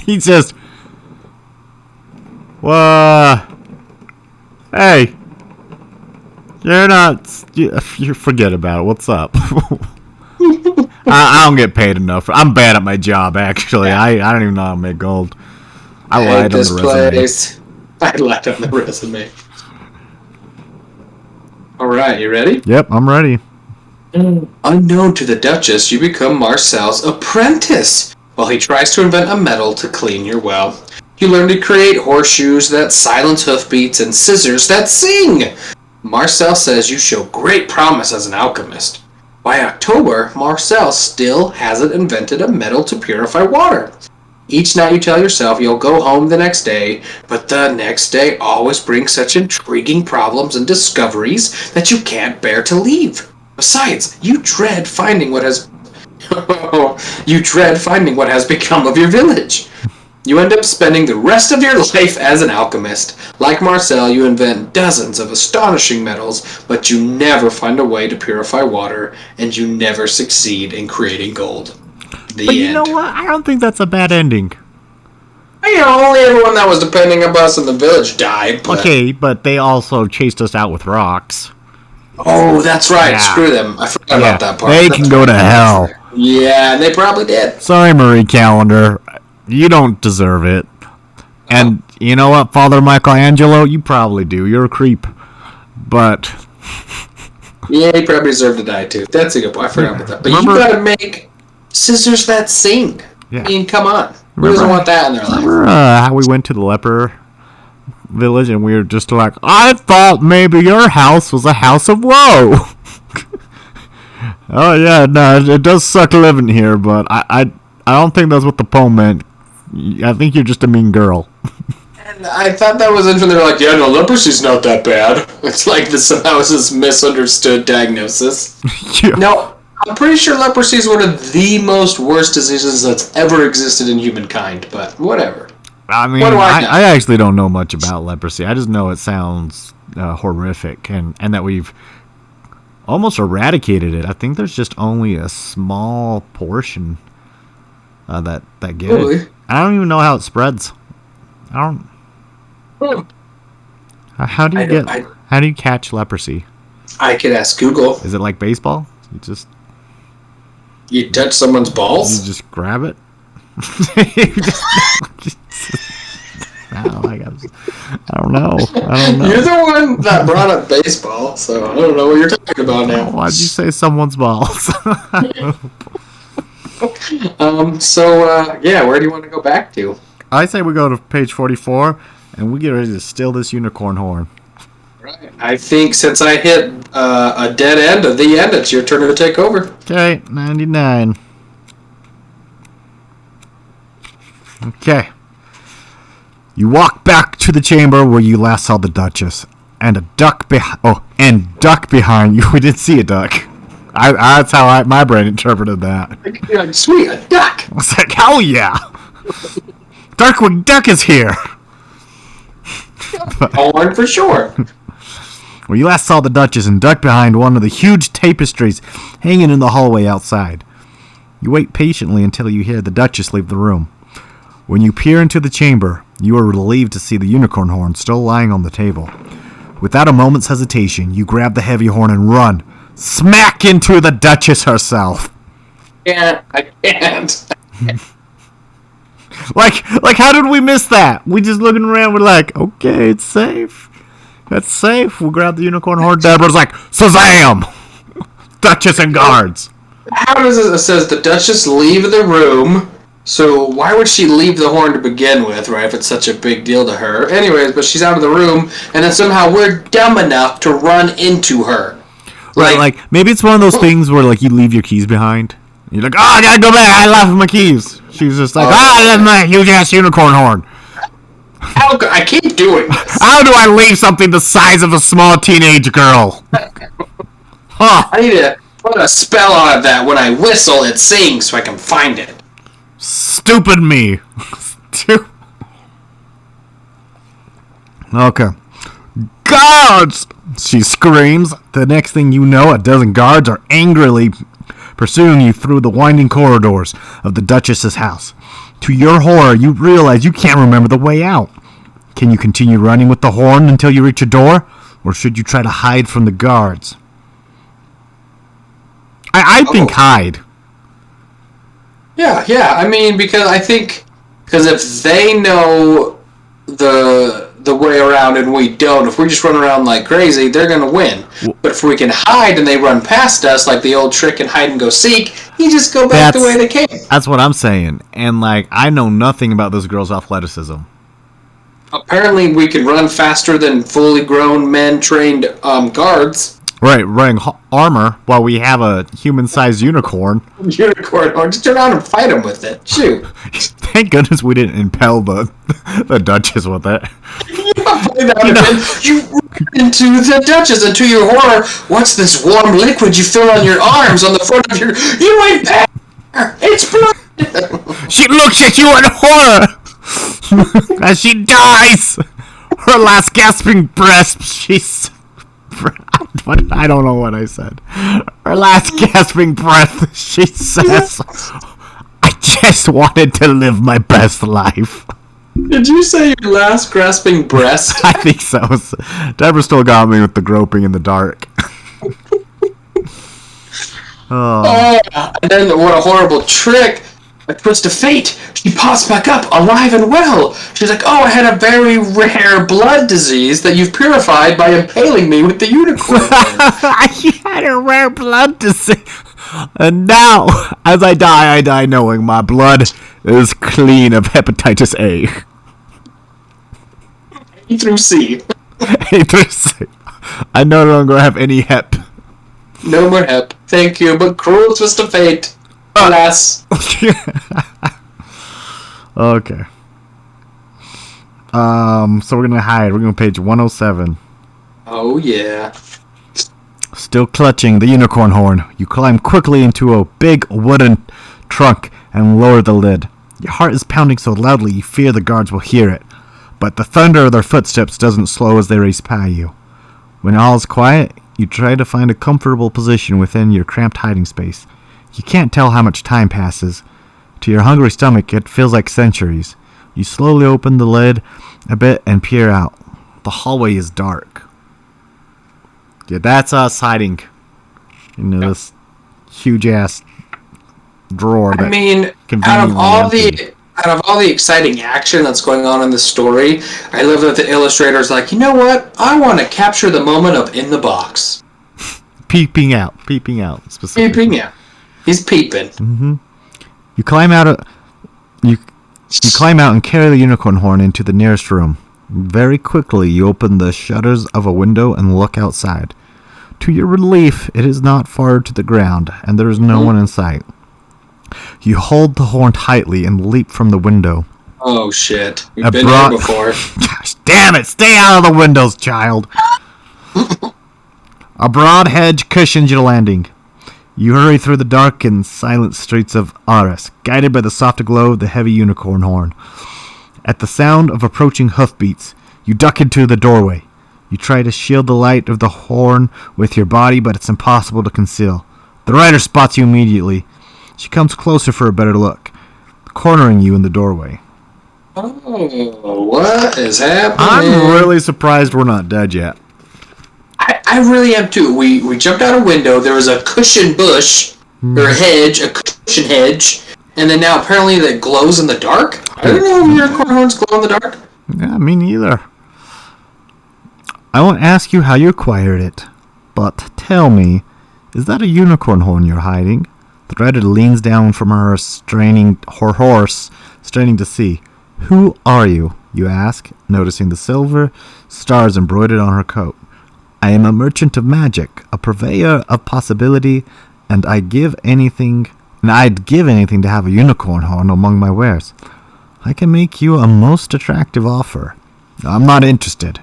He just, hey, you're not, you forget about it. What's up? I don't get paid enough. I'm bad at my job, actually. I don't even know how to make gold. I lied on the resume. I lied on the resume. Alright, you ready? Yep, I'm ready. Unknown to the Duchess, you become Marcel's apprentice while he tries to invent a metal to clean your well. You learn to create horseshoes that silence hoofbeats and scissors that sing. Marcel says you show great promise as an alchemist. By October, Marcel still hasn't invented a metal to purify water. Each night you tell yourself you'll go home the next day, but the next day always brings such intriguing problems and discoveries that you can't bear to leave. Besides, you dread finding what has become of your village. You end up spending the rest of your life as an alchemist. Like Marcel, you invent dozens of astonishing metals, but you never find a way to purify water, and you never succeed in creating gold. But you know what? I don't think that's a bad ending. You know, only everyone that was depending on us in the village died. But... Okay, but they also chased us out with rocks. Oh, that's right. Yeah. Screw them. I forgot about that part. They can go to hell. Yeah, and they probably did. Sorry, Marie Callender. You don't deserve it. And you know what, Father Michelangelo? You probably do. You're a creep. But... yeah, he probably deserved to die, too. That's a good point. I forgot about that. But you gotta make scissors that sing. Yeah. I mean, come on. Who doesn't want that in their life? Remember how we went to the leper village and we were just like, I thought maybe your house was a house of woe. Oh yeah, no, it does suck living here, but I don't think that's what the poem meant. I think you're just a mean girl. And I thought that was interesting. They're like, yeah, no, leprosy's not that bad. It's like this somehow is this misunderstood diagnosis. Yeah. No, I'm pretty sure leprosy is one of the most worst diseases that's ever existed in humankind, but whatever. I mean, What do I know? I actually don't know much about leprosy. I just know it sounds horrific, and that we've almost eradicated it. I think there's just only a small portion that get Really? it. I don't even know how it spreads. I don't. How do you how do you catch leprosy? I could ask Google. Is it like baseball? You touch someone's balls? You just grab it. I don't know. You're the one that brought up baseball, so I don't know what you're talking about now. Why'd you say someone's balls? Yeah, where do you want to go back to? I say we go to page 44, and we get ready to steal this unicorn horn. Right. I think since I hit a dead end of the end, it's your turn to take over. Okay, 99. Okay. You walk back to the chamber where you last saw the Duchess, and duck behind you. We did see a duck. That's how my brain interpreted that. Like, sweet, a duck. I was like, hell yeah! Darkwing Duck is here. Horn for sure. Well, you last saw the Duchess and ducked behind one of the huge tapestries hanging in the hallway outside. You wait patiently until you hear the Duchess leave the room. When you peer into the chamber, you are relieved to see the unicorn horn still lying on the table. Without a moment's hesitation, you grab the heavy horn and run, smack into the Duchess herself. I can't. Like, how did we miss that? We just looking around, we're like, okay, it's safe. That's safe. We'll grab the unicorn horn. Deborah's like, Shazam! Duchess and guards. How does it says the Duchess leave the room? So why would she leave the horn to begin with, right, if it's such a big deal to her? Anyways, but she's out of the room, and then somehow we're dumb enough to run into her. Right, like, maybe it's one of those things where, like, you leave your keys behind. You're like, oh, I gotta go back. I left my keys. She's just like, I left my huge-ass unicorn horn. I keep doing this. How do I leave something the size of a small teenage girl? Huh. I need to put a spell on that. When I whistle, it sings so I can find it. Stupid me. Okay. Guards! She screams. The next thing you know, a dozen guards are angrily pursuing you through the winding corridors of the Duchess's house. To your horror, you realize you can't remember the way out. Can you continue running with the horn until you reach a door? Or should you try to hide from the guards? I think hide. Yeah. I mean, because if they know the way around and we don't, if we just run around like crazy, they're gonna win. But if we can hide and they run past us, like the old trick in hide and go seek, you just go back the way they came. That's what I'm saying. And like, I know nothing about this girl's athleticism. Apparently, we can run faster than fully grown men trained guards. Right, wearing armor while we have a human-sized unicorn. Unicorn, or just turn around and fight him with it. Shoot. Thank goodness we didn't impel the Duchess with it. You run into the Duchess, and to your horror, what's this warm liquid you feel on your arms on the front of your... You ain't there! It's blood! She looks at you in horror! As she dies! Her last gasping breath, she's... I don't know what I said. Her last gasping breath, she says, I just wanted to live my best life. Did you say your last grasping breast? I think so. Deborah still got me with the groping in the dark. Oh, and then what a horrible trick. A twist of fate. She pops back up, alive and well. She's like, oh, I had a very rare blood disease that you've purified by impaling me with the unicorn. I had a rare blood disease. And now, as I die knowing my blood is clean of hepatitis A. A through C. A through C. I no longer have any hep. No more hep. Thank you, but cruel twist of fate. Alas. Okay. So we're gonna hide. We're gonna page 107. Oh yeah. Still clutching the unicorn horn, you climb quickly into a big wooden trunk and lower the lid. Your heart is pounding so loudly you fear the guards will hear it, but the thunder of their footsteps doesn't slow as they race by you. When all is quiet, you try to find a comfortable position within your cramped hiding space. You can't tell how much time passes. To your hungry stomach, it feels like centuries. You slowly open the lid a bit and peer out. The hallway is dark. Yeah, that's us hiding in this huge-ass drawer. I mean, out of all the out of all the exciting action that's going on in the story, I love that the illustrator's like, you know what? I want to capture the moment of in the box. Peeping out specifically. Peeping out. He's peeping. Mm-hmm. You climb out. You climb out and carry the unicorn horn into the nearest room. Very quickly, you open the shutters of a window and look outside. To your relief, it is not far to the ground, and there is no one in sight. You hold the horn tightly and leap from the window. Oh shit! We've been here before. Gosh damn it! Stay out of the windows, child. A broad hedge cushions your landing. You hurry through the dark and silent streets of Ares, guided by the soft glow of the heavy unicorn horn. At the sound of approaching hoofbeats, you duck into the doorway. You try to shield the light of the horn with your body, but it's impossible to conceal. The rider spots you immediately. She comes closer for a better look, cornering you in the doorway. Oh, what is happening? I'm really surprised we're not dead yet. I really am too. We jumped out a window. There was a cushion bush, or hedge, a cushion hedge, and then now apparently that glows in the dark? I didn't know unicorn horns glow in the dark. Yeah, me neither. I won't ask you how you acquired it, but tell me, is that a unicorn horn you're hiding? The rider leans down from her horse, straining to see. Who are you? You ask, noticing the silver stars embroidered on her coat. I am a merchant of magic, a purveyor of possibility, and I'd give anything to have a unicorn horn among my wares. I can make you a most attractive offer. I'm not interested.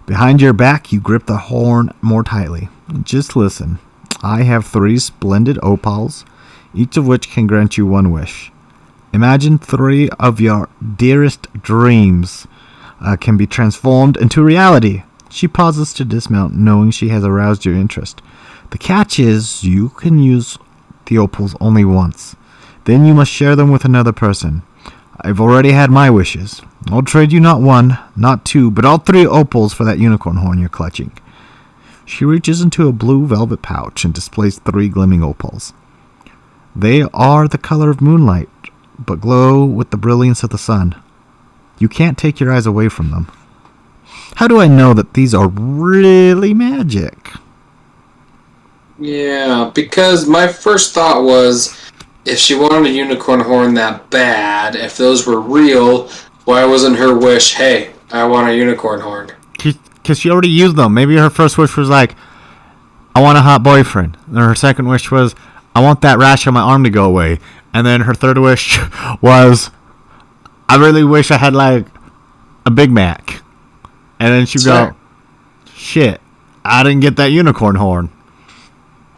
Behind your back, you grip the horn more tightly. Just listen. I have 3 splendid opals, each of which can grant you 1 wish. Imagine 3 of your dearest dreams can be transformed into reality. She pauses to dismount, knowing she has aroused your interest. The catch is, you can use the opals only once. Then you must share them with another person. I've already had my wishes. I'll trade you not 1, not 2, but all 3 opals for that unicorn horn you're clutching. She reaches into a blue velvet pouch and displays 3 gleaming opals. They are the color of moonlight, but glow with the brilliance of the sun. You can't take your eyes away from them. How do I know that these are really magic? Yeah, because my first thought was, if she wanted a unicorn horn that bad, if those were real, why wasn't her wish, hey, I want a unicorn horn? Because she already used them. Maybe her first wish was like, I want a hot boyfriend. And her second wish was, I want that rash on my arm to go away. And then her third wish was, I really wish I had like a Big Mac. And then she'd go, shit, I didn't get that unicorn horn.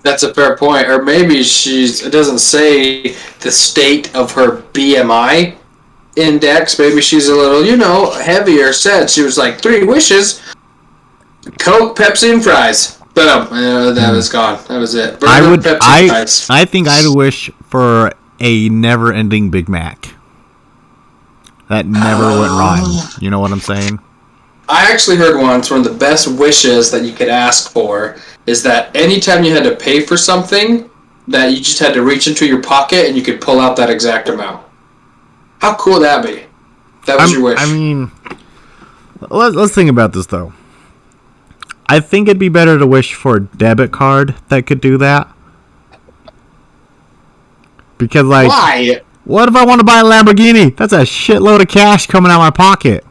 That's a fair point. Or maybe it doesn't say the state of her BMI index. Maybe she's a little, heavier set. She was like, 3 wishes, Coke, Pepsi, and fries. Boom. That was gone. That was it. Burger, Pepsi, fries. I think I'd wish for a never-ending Big Mac. That never went wrong. You know what I'm saying? I actually heard once one of the best wishes that you could ask for is that anytime you had to pay for something, that you just had to reach into your pocket and you could pull out that exact amount. How cool would that be? That was your wish. I mean, let's think about this, though. I think it'd be better to wish for a debit card that could do that. Because, like... Why? What if I want to buy a Lamborghini? That's a shitload of cash coming out of my pocket.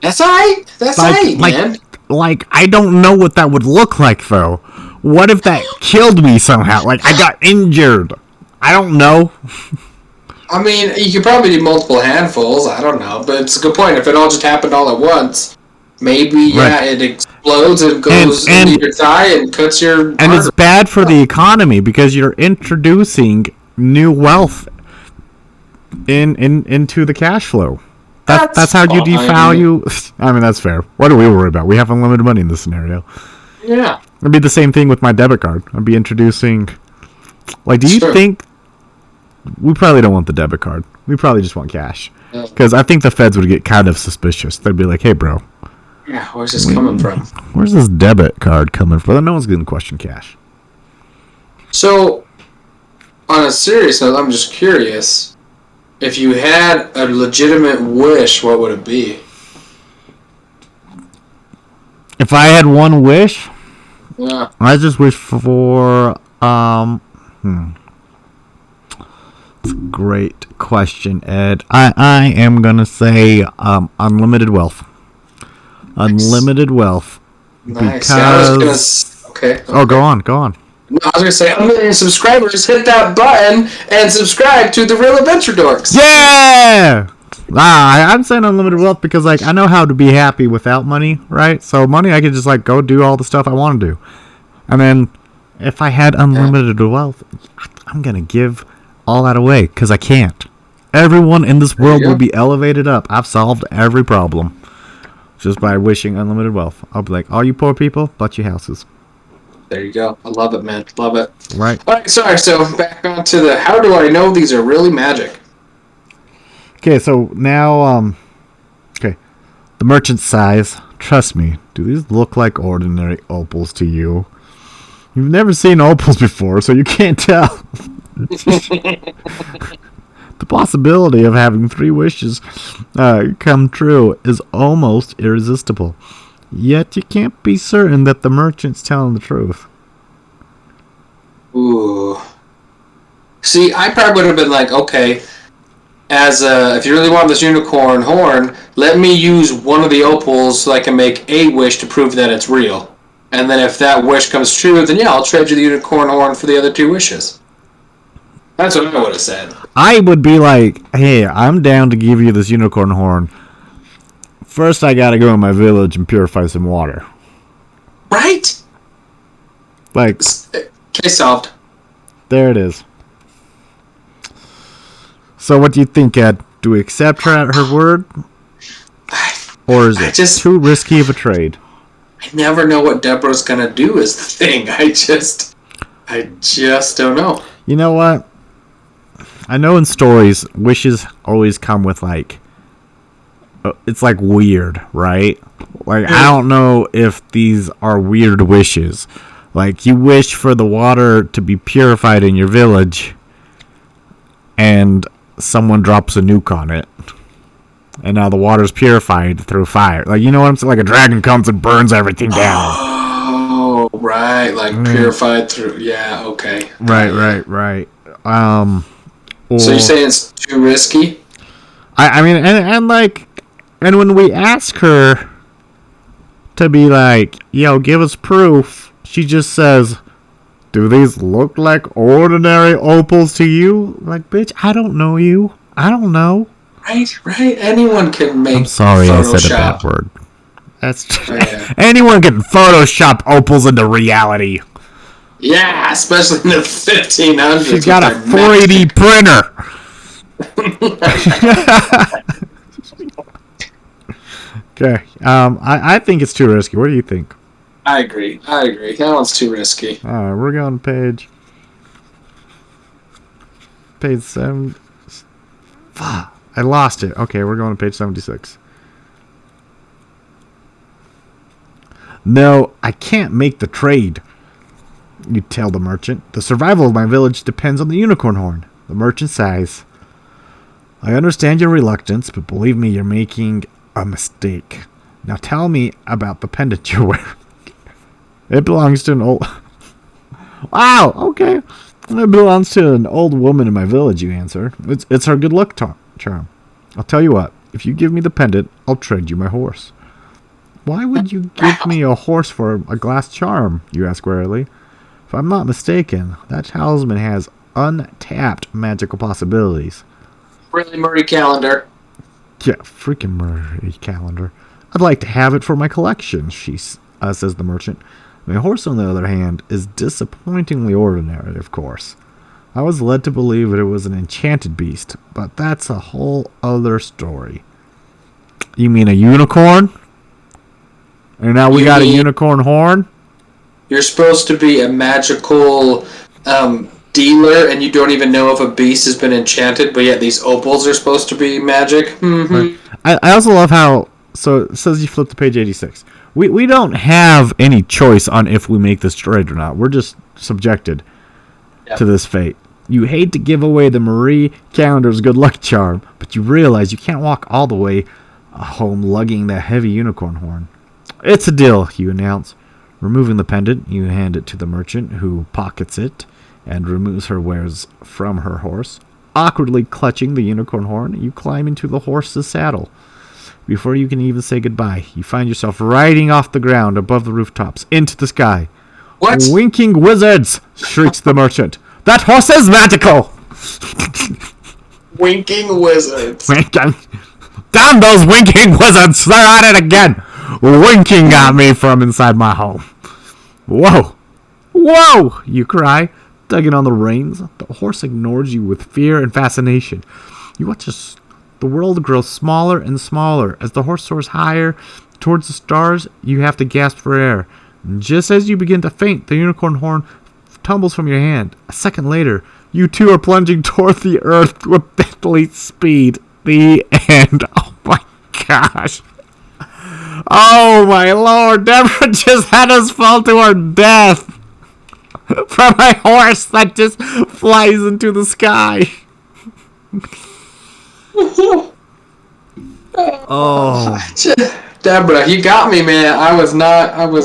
That's right. That's right, man. Like, I don't know what that would look like, though. What if that killed me somehow? Like, I got injured. I don't know. I mean, you could probably do multiple handfuls. I don't know. But it's a good point. If it all just happened all at once, maybe, it explodes and goes into your thigh and cuts your And it's bad for the economy because you're introducing new wealth into the cash flow. That's how you devalue. I mean, that's fair. What do we worry about? We have unlimited money in this scenario. Yeah. It'd be the same thing with my debit card. I'd be introducing... Like, do you think... We probably don't want the debit card. We probably just want cash. Because I think the feds would get kind of suspicious. They'd be like, hey, bro. Yeah, where's this coming from? Where's this debit card coming from? No one's going to question cash. So, on a serious note, I'm just curious. If you had a legitimate wish, what would it be? If I had one wish, Yeah. I just wish for It's a great question, Ed. I am gonna say unlimited wealth. Unlimited wealth. Nice. Because Yeah, I was gonna. Okay. Oh, go on. No, I was gonna say, 1 million subscribers. Hit that button and subscribe to the Real Adventure Dorks. Yeah! I'm saying unlimited wealth because, like, I know how to be happy without money, right? So money, I could just, like, go do all the stuff I want to do. And then, if I had unlimited wealth, I'm going to give all that away because I can't. Everyone in this world will be elevated up. I've solved every problem just by wishing unlimited wealth. I'll be like, all you poor people, bought you houses. There you go. I love it, man. Love it. Right. All right, sorry. So back on to the how do I know these are really magic? Okay, so now, okay, the merchant sighs. Trust me, do these look like ordinary opals to you? You've never seen opals before, so you can't tell. The possibility of having 3 wishes come true is almost irresistible. Yet you can't be certain that the merchant's telling the truth. Ooh. See, I probably would have been like, okay, if you really want this unicorn horn, let me use one of the opals so I can make a wish to prove that it's real. And then if that wish comes true, then yeah, I'll trade you the unicorn horn for the other 2 wishes. That's what I would have said. I would be like, hey, I'm down to give you this unicorn horn. First, I gotta go in my village and purify some water. Right? Like, Case solved. There it is. So what do you think, Ed? Do we accept her at her word? Or is it too risky of a trade? I never know what Deborah's gonna do is the thing. I just don't know. You know what? I know in stories, wishes always come with, like, it's like weird, right? Like, I don't know if these are weird wishes. Like, you wish for the water to be purified in your village, and someone drops a nuke on it. And now the water's purified through fire. Like, you know what I'm saying? Like, a dragon comes and burns everything down. Oh, right. Like, purified through... Yeah, okay. Right. So you're saying it's too risky? I mean, and when we ask her to be like, yo, give us proof, she just says, do these look like ordinary opals to you? Like, bitch, I don't know you. I don't know. Right. Anyone can make I'm sorry Photoshop. I said a bad word. That's anyone can Photoshop opals into reality. Yeah, especially in the 1500s. She's got a 480 printer. Okay. I think it's too risky. What do you think? I agree. That one's too risky. All right, we're going page 7. Fuck. I lost it. Okay, we're going to page 76. No, I can't make the trade, you tell the merchant. The survival of my village depends on the unicorn horn. The merchant sighs. I understand your reluctance, but believe me, you're making a mistake. Now tell me about the pendant you're wearing. It belongs to an old... Wow, okay. It belongs to an old woman in my village, you answer. It's her good luck charm. I'll tell you what. If you give me the pendant, I'll trade you my horse. Why would you give me a horse for a glass charm, you ask warily. If I'm not mistaken, that talisman has untapped magical possibilities. Really, Murray Calendar. Yeah, freaking Murray Calendar. I'd like to have it for my collection, says the merchant. My horse, on the other hand, is disappointingly ordinary, of course. I was led to believe that it was an enchanted beast, but that's a whole other story. You mean a unicorn? And now we got a unicorn horn? You're supposed to be a magical dealer, and you don't even know if a beast has been enchanted, but yet these opals are supposed to be magic. Mm-hmm. Right. I also love how... So it says you flip to page 86. We don't have any choice on if we make this trade or not. We're just subjected to this fate. You hate to give away the Marie Callender's good luck charm, but you realize you can't walk all the way home lugging that heavy unicorn horn. It's a deal, you announce. Removing the pendant, you hand it to the merchant, who pockets it and removes her wares from her horse. Awkwardly clutching the unicorn horn, you climb into the horse's saddle. Before you can even say goodbye, you find yourself riding off the ground above the rooftops into the sky. What? Winking wizards! Shrieks the merchant. That horse is magical! Winking wizards. Winking. Damn those winking wizards! They're at it again! Winking at me from inside my home. Whoa! Whoa! You cry, tugging on the reins. The horse ignores you with fear and fascination. You watch the world grow smaller and smaller. As the horse soars higher towards the stars, you have to gasp for air. And just as you begin to faint, the unicorn horn tumbles from your hand. A second later, you two are plunging toward the earth with deadly speed. The end. Oh my gosh. Oh my lord, Deborah just had us fall to our death from a horse that just flies into the sky. Oh. Deborah, you got me, man. I was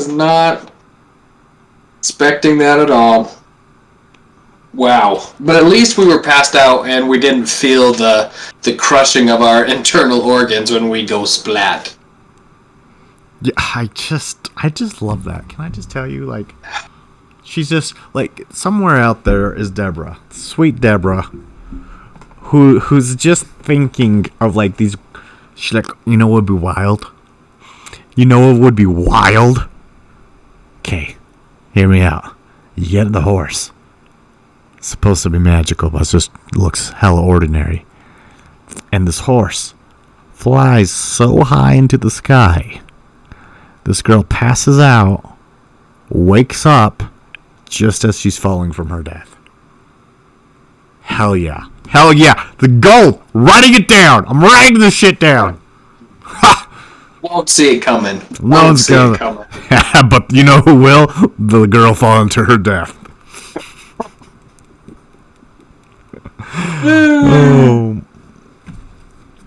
not expecting that at all. Wow. But at least we were passed out and we didn't feel the crushing of our internal organs when we go splat. Yeah, I just love that. Can I just tell you, like, she's just, like, somewhere out there is Deborah. Sweet Deborah. Who's just thinking of, like, these, she's like, you know what would be wild? You know what would be wild? Okay, hear me out. You get the horse. It's supposed to be magical, but it just looks hella ordinary. And this horse flies so high into the sky. This girl passes out, wakes up, just as she's falling from her death. Hell yeah. Hell yeah. The goal. Writing it down. I'm writing this shit down. Ha! Won't see it coming. No one's gonna. But you know who will? The girl falling to her death. Oh.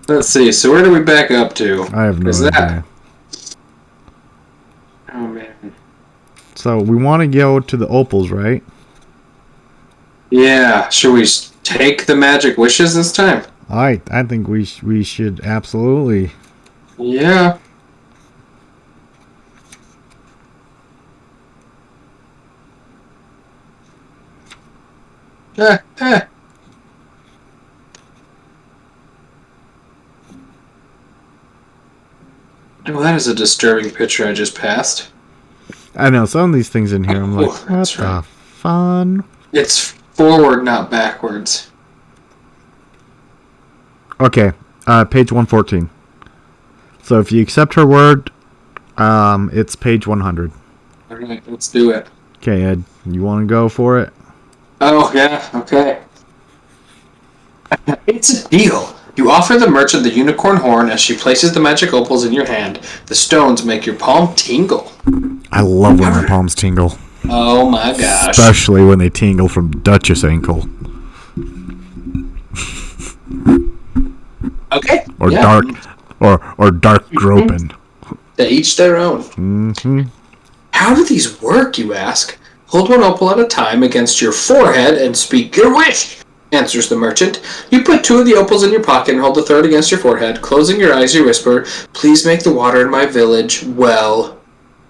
Let's see. So where do we back up to? I have no idea. Oh man. So we want to go to the opals, right? Yeah. Should we take the magic wishes this time? I think we should absolutely. Yeah. Oh, that is a disturbing picture I just passed. I know some of these things in here. I'm like, what the fun? It's forward, not backwards. Okay, page 114. So if you accept her word, it's page 100. All right, let's do it. Okay, Ed, you want to go for it? Oh, yeah, okay. It's a deal. You offer the merchant the unicorn horn as she places the magic opals in your hand. The stones make your palm tingle. I love when my palms tingle. Oh my gosh. Especially when they tingle from Duchess ankle. Okay. Or dark groping. To each their own. Mm-hmm. How do these work, you ask? Hold one opal at a time against your forehead and speak your wish, answers the merchant. You put two of the opals in your pocket and hold the third against your forehead. Closing your eyes, you whisper, please make the water in my village well.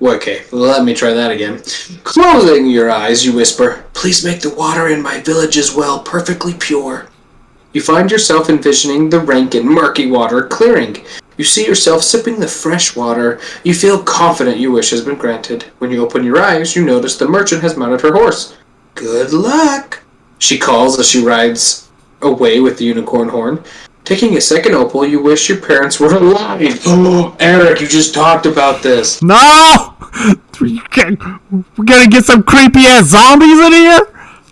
Okay, let me try that again. Closing your eyes, you whisper, please make the water in my village as well perfectly pure. You find yourself envisioning the rank and murky water clearing. You see yourself sipping the fresh water. You feel confident your wish has been granted. When you open your eyes, you notice the merchant has mounted her horse. Good luck, she calls as she rides away with the unicorn horn. Taking a second opal, you wish your parents were alive. Oh, Eric, you just talked about this. No! We're gonna get some creepy ass zombies in here?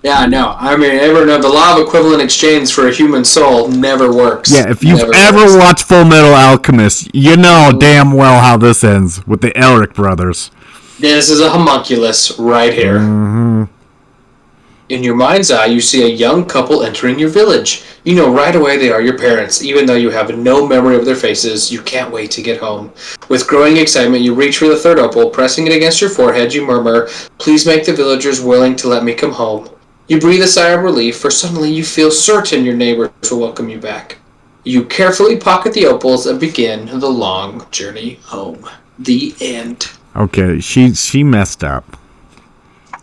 Yeah, no. I mean, ever know the law of equivalent exchange for a human soul never works. Yeah, if you've ever watched Full Metal Alchemist, you know damn well how this ends with the Elric brothers. This is a homunculus right here. Mm-hmm. In your mind's eye, you see a young couple entering your village. You know right away they are your parents, even though you have no memory of their faces. You can't wait to get home. With growing excitement, you reach for the third opal. Pressing it against your forehead, you murmur, "Please make the villagers willing to let me come home." You breathe a sigh of relief, for suddenly you feel certain your neighbors will welcome you back. You carefully pocket the opals and begin the long journey home. The end. Okay, she messed up.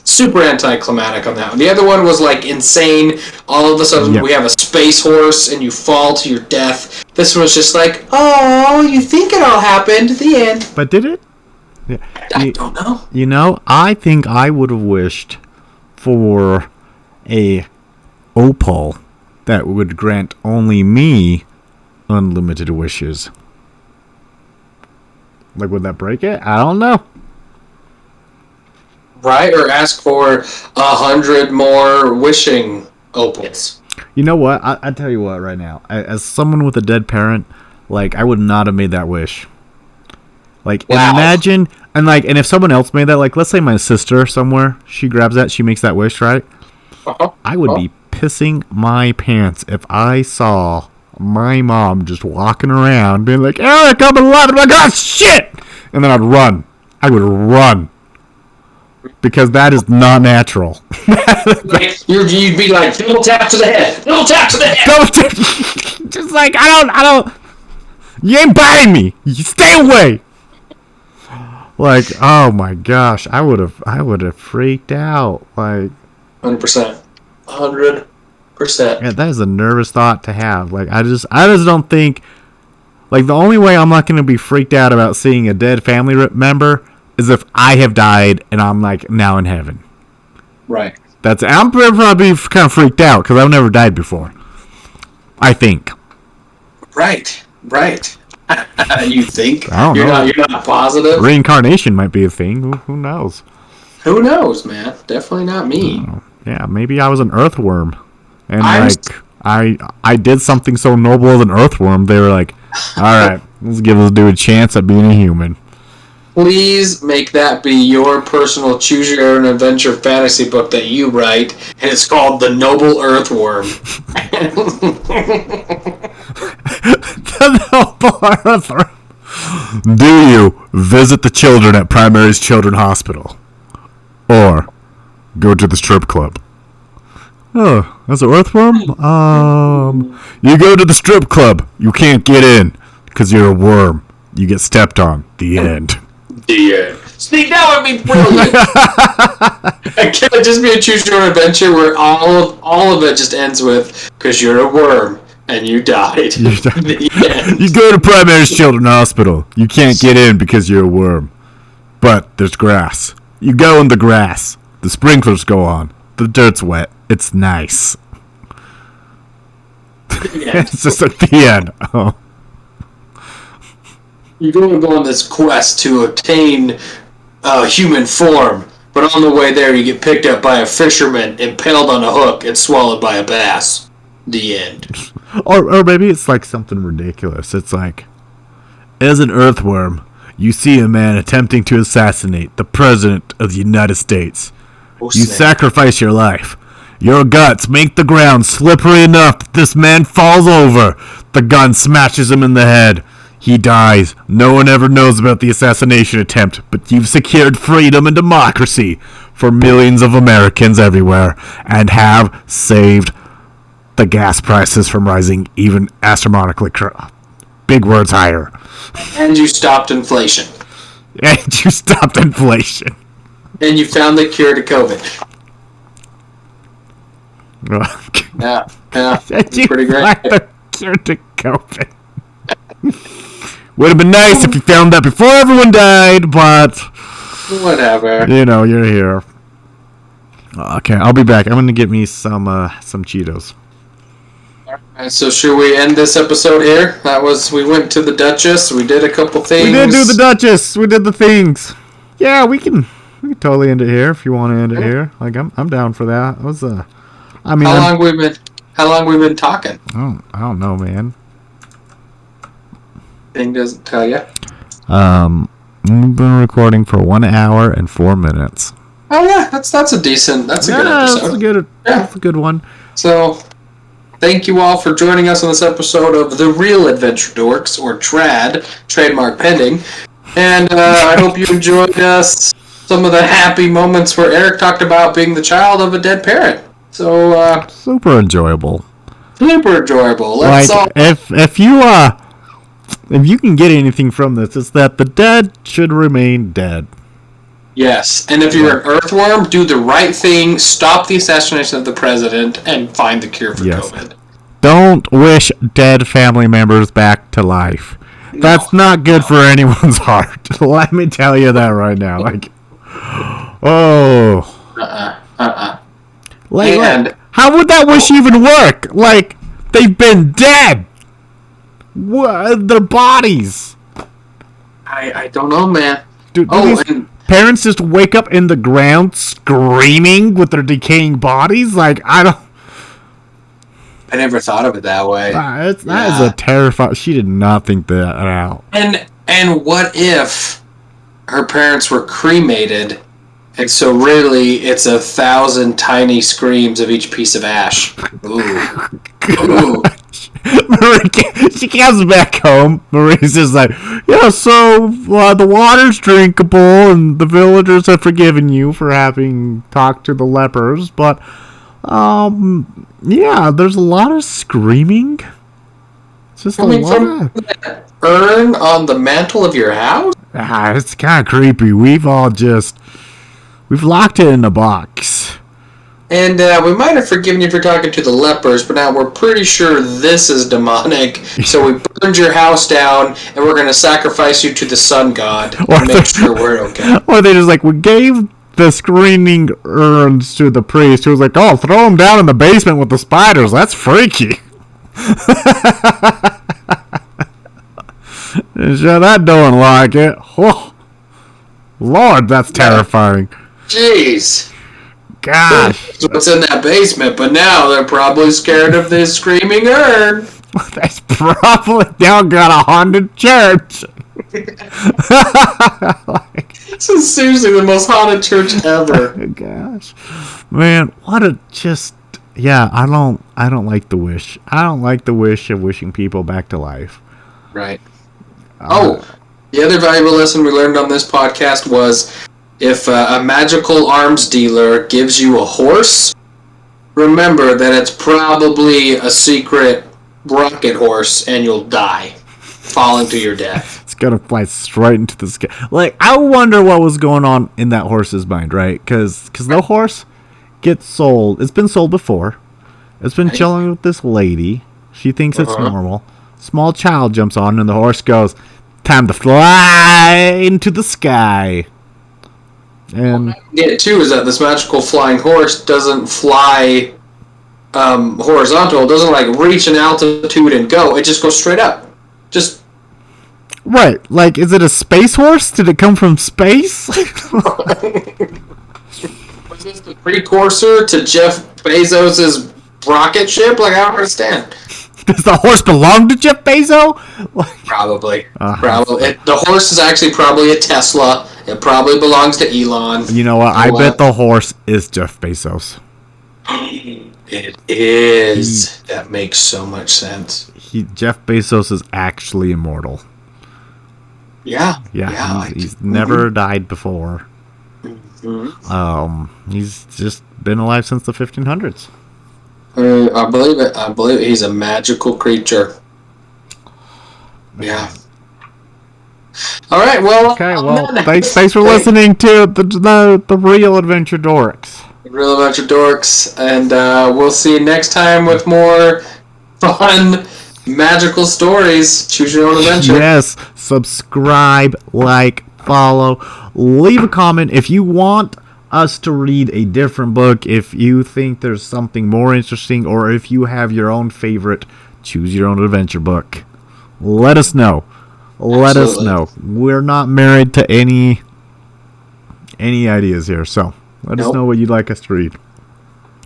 Super anticlimactic on that one. The other one was like insane. All of a sudden, we have a space horse and you fall to your death. This one was just like, oh, you think it all happened. The end. But did it? Yeah. I don't know. You know, I think I would have wished for a opal that would grant only me unlimited wishes. Like, would that break it? I don't know. Right? Or ask for 100 more wishing opals. You know what? I tell you what right now. As someone with a dead parent, like, I would not have made that wish. Like, wow. Imagine, and if someone else made that, like, let's say my sister somewhere, she grabs that, she makes that wish, right? I would be pissing my pants if I saw my mom just walking around being like, Eric, I'm alive. I'm like, oh, shit! And then I'd run. I would run. Because that is not natural. You'd be like, double tap to the head. Double tap to the head. Just like, I don't. You ain't biting me. You stay away. Like, oh my gosh. I would have freaked out. Like, 100%. 100%. Yeah, that is a nervous thought to have. Like, I just don't think, like, the only way I'm not going to be freaked out about seeing a dead family member is if I have died and I'm, like, now in heaven. Right. I'm probably kind of freaked out because I've never died before. I think. Right. You think? I don't know. You're not positive? Reincarnation might be a thing. Who knows? Who knows, man? Definitely not me. Yeah, maybe I was an earthworm. And, I did something so noble as an earthworm, they were like, all right, let's give this dude a chance at being a human. Please make that be your personal choose your own adventure fantasy book that you write, and it's called The Noble Earthworm. The Noble Earthworm. Do you visit the children at Primary's Children's Hospital? Or go to the strip club? Oh, that's an earthworm? You go to the strip club. You can't get in because you're a worm. You get stepped on. The end. The end. See, that would be brilliant. It can't just be a choose your own adventure where all of it just ends with because you're a worm and you died. You go to Primary's Children's Hospital. You can't get in because you're a worm. But there's grass. You go in the grass. The sprinklers go on. The dirt's wet. It's nice. It's just at the end. Oh. You're going to go on this quest to obtain human form, but on the way there you get picked up by a fisherman, impaled on a hook, and swallowed by a bass. The end. Or maybe it's like something ridiculous. It's like, as an earthworm, you see a man attempting to assassinate the President of the United States. You sacrifice your life. Your guts make the ground slippery enough that this man falls over. The gun smashes him in the head. He dies. No one ever knows about the assassination attempt, but you've secured freedom and democracy for millions of Americans everywhere and have saved the gas prices from rising even astronomically. Big words higher. And you stopped inflation. And you stopped inflation. And you found the cure to COVID. Yeah. Pretty great. The cure to COVID. Would have been nice if you found that before everyone died, but whatever. You know, you're here. Okay, I'll be back. I'm gonna get me some Cheetos. Alright, so should we end this episode here? We went to the Duchess. We did a couple things. We did do the Duchess. We did the things. Yeah, we can totally end it here if you want to end it here. Like I'm down for that. It was I mean, how long we been talking? I don't know, man. Thing doesn't tell you. We've been recording for 1 hour and 4 minutes. Oh yeah, that's a decent. That's a good episode. That's a good one. So, thank you all for joining us on this episode of The Real Adventure Dorks, or TRAD, trademark pending. And I hope you enjoyed some of the happy moments where Eric talked about being the child of a dead parent. So, super enjoyable. Super enjoyable. If you can get anything from this, it's that the dead should remain dead. Yes, and if you're an earthworm, do the right thing, stop the assassination of the president, and find the cure for COVID. Don't wish dead family members back to life. No. That's not good for anyone's heart. Let me tell you that right now. Like, how would that wish even work? Like, they've been dead. What? Their bodies. I don't know, man. Dude, parents just wake up in the ground screaming with their decaying bodies? Like, I never thought of it that way. That is a terrifying... She did not think that out. And what if her parents were cremated, and so really it's 1,000 tiny screams of each piece of ash? Ooh. Ooh. Marie, she comes back home. Marie's just like, yeah, so the water's drinkable and the villagers have forgiven you for having talked to the lepers, but yeah, there's a lot of screaming. It's just from that urn on the mantle of your house? It's kind of creepy. We've locked it in a box. And we might have forgiven you for talking to the lepers, but now we're pretty sure this is demonic. So we burned your house down, and we're going to sacrifice you to the sun god to make sure we're okay. Or they just we gave the screaming urns to the priest, who was like, oh, throw them down in the basement with the spiders. That's freaky. Sure, that don't like it. Oh, Lord, that's terrifying. Jeez. Gosh. What's in that basement, but now they're probably scared of this screaming urn. That's probably now got a haunted church. This is seriously the most haunted church ever. Oh, gosh. Man, what a just... Yeah, I don't like the wish. I don't like the wish of wishing people back to life. Right. The other valuable lesson we learned on this podcast was... If a magical arms dealer gives you a horse, remember that it's probably a secret rocket horse and you'll die, falling to your death. It's gonna fly straight into the sky. Like, I wonder what was going on in that horse's mind, right? Because the horse gets sold. It's been sold before. It's been chilling with this lady. She thinks it's normal. Small child jumps on and the horse goes, time to fly into the sky. And too is that this magical flying horse doesn't fly horizontal. It doesn't reach an altitude and go. It just goes straight up. Just right. Like, is it a space horse? Did it come from space? Was this the precursor to Jeff Bezos' rocket ship? I don't understand. Does the horse belong to Jeff Bezos? Probably. Probably. The horse is actually probably a Tesla. It probably belongs to Elon. You know what? I bet the horse is Jeff Bezos. It is. That makes so much sense. Jeff Bezos is actually immortal. Yeah. He's never died before. Mm-hmm. He's just been alive since the 1500s. I believe it. I believe it. He's a magical creature. Yeah. All right. Well. Okay. Well, thanks for listening to the Real Adventure Dorks. The Real Adventure Dorks, and we'll see you next time with more fun, magical stories. Choose your own adventure. Yes. Subscribe, follow, leave a comment if you want us to read a different book, if you think there's something more interesting, or if you have your own favorite choose your own adventure book. Let us know. Let us know. We're not married to any ideas here, so let us know what you'd like us to read.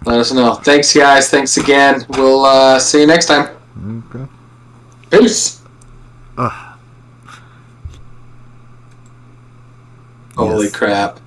Let us know. Thanks, guys. Thanks again. We'll see you next time. Okay. Peace. Holy crap.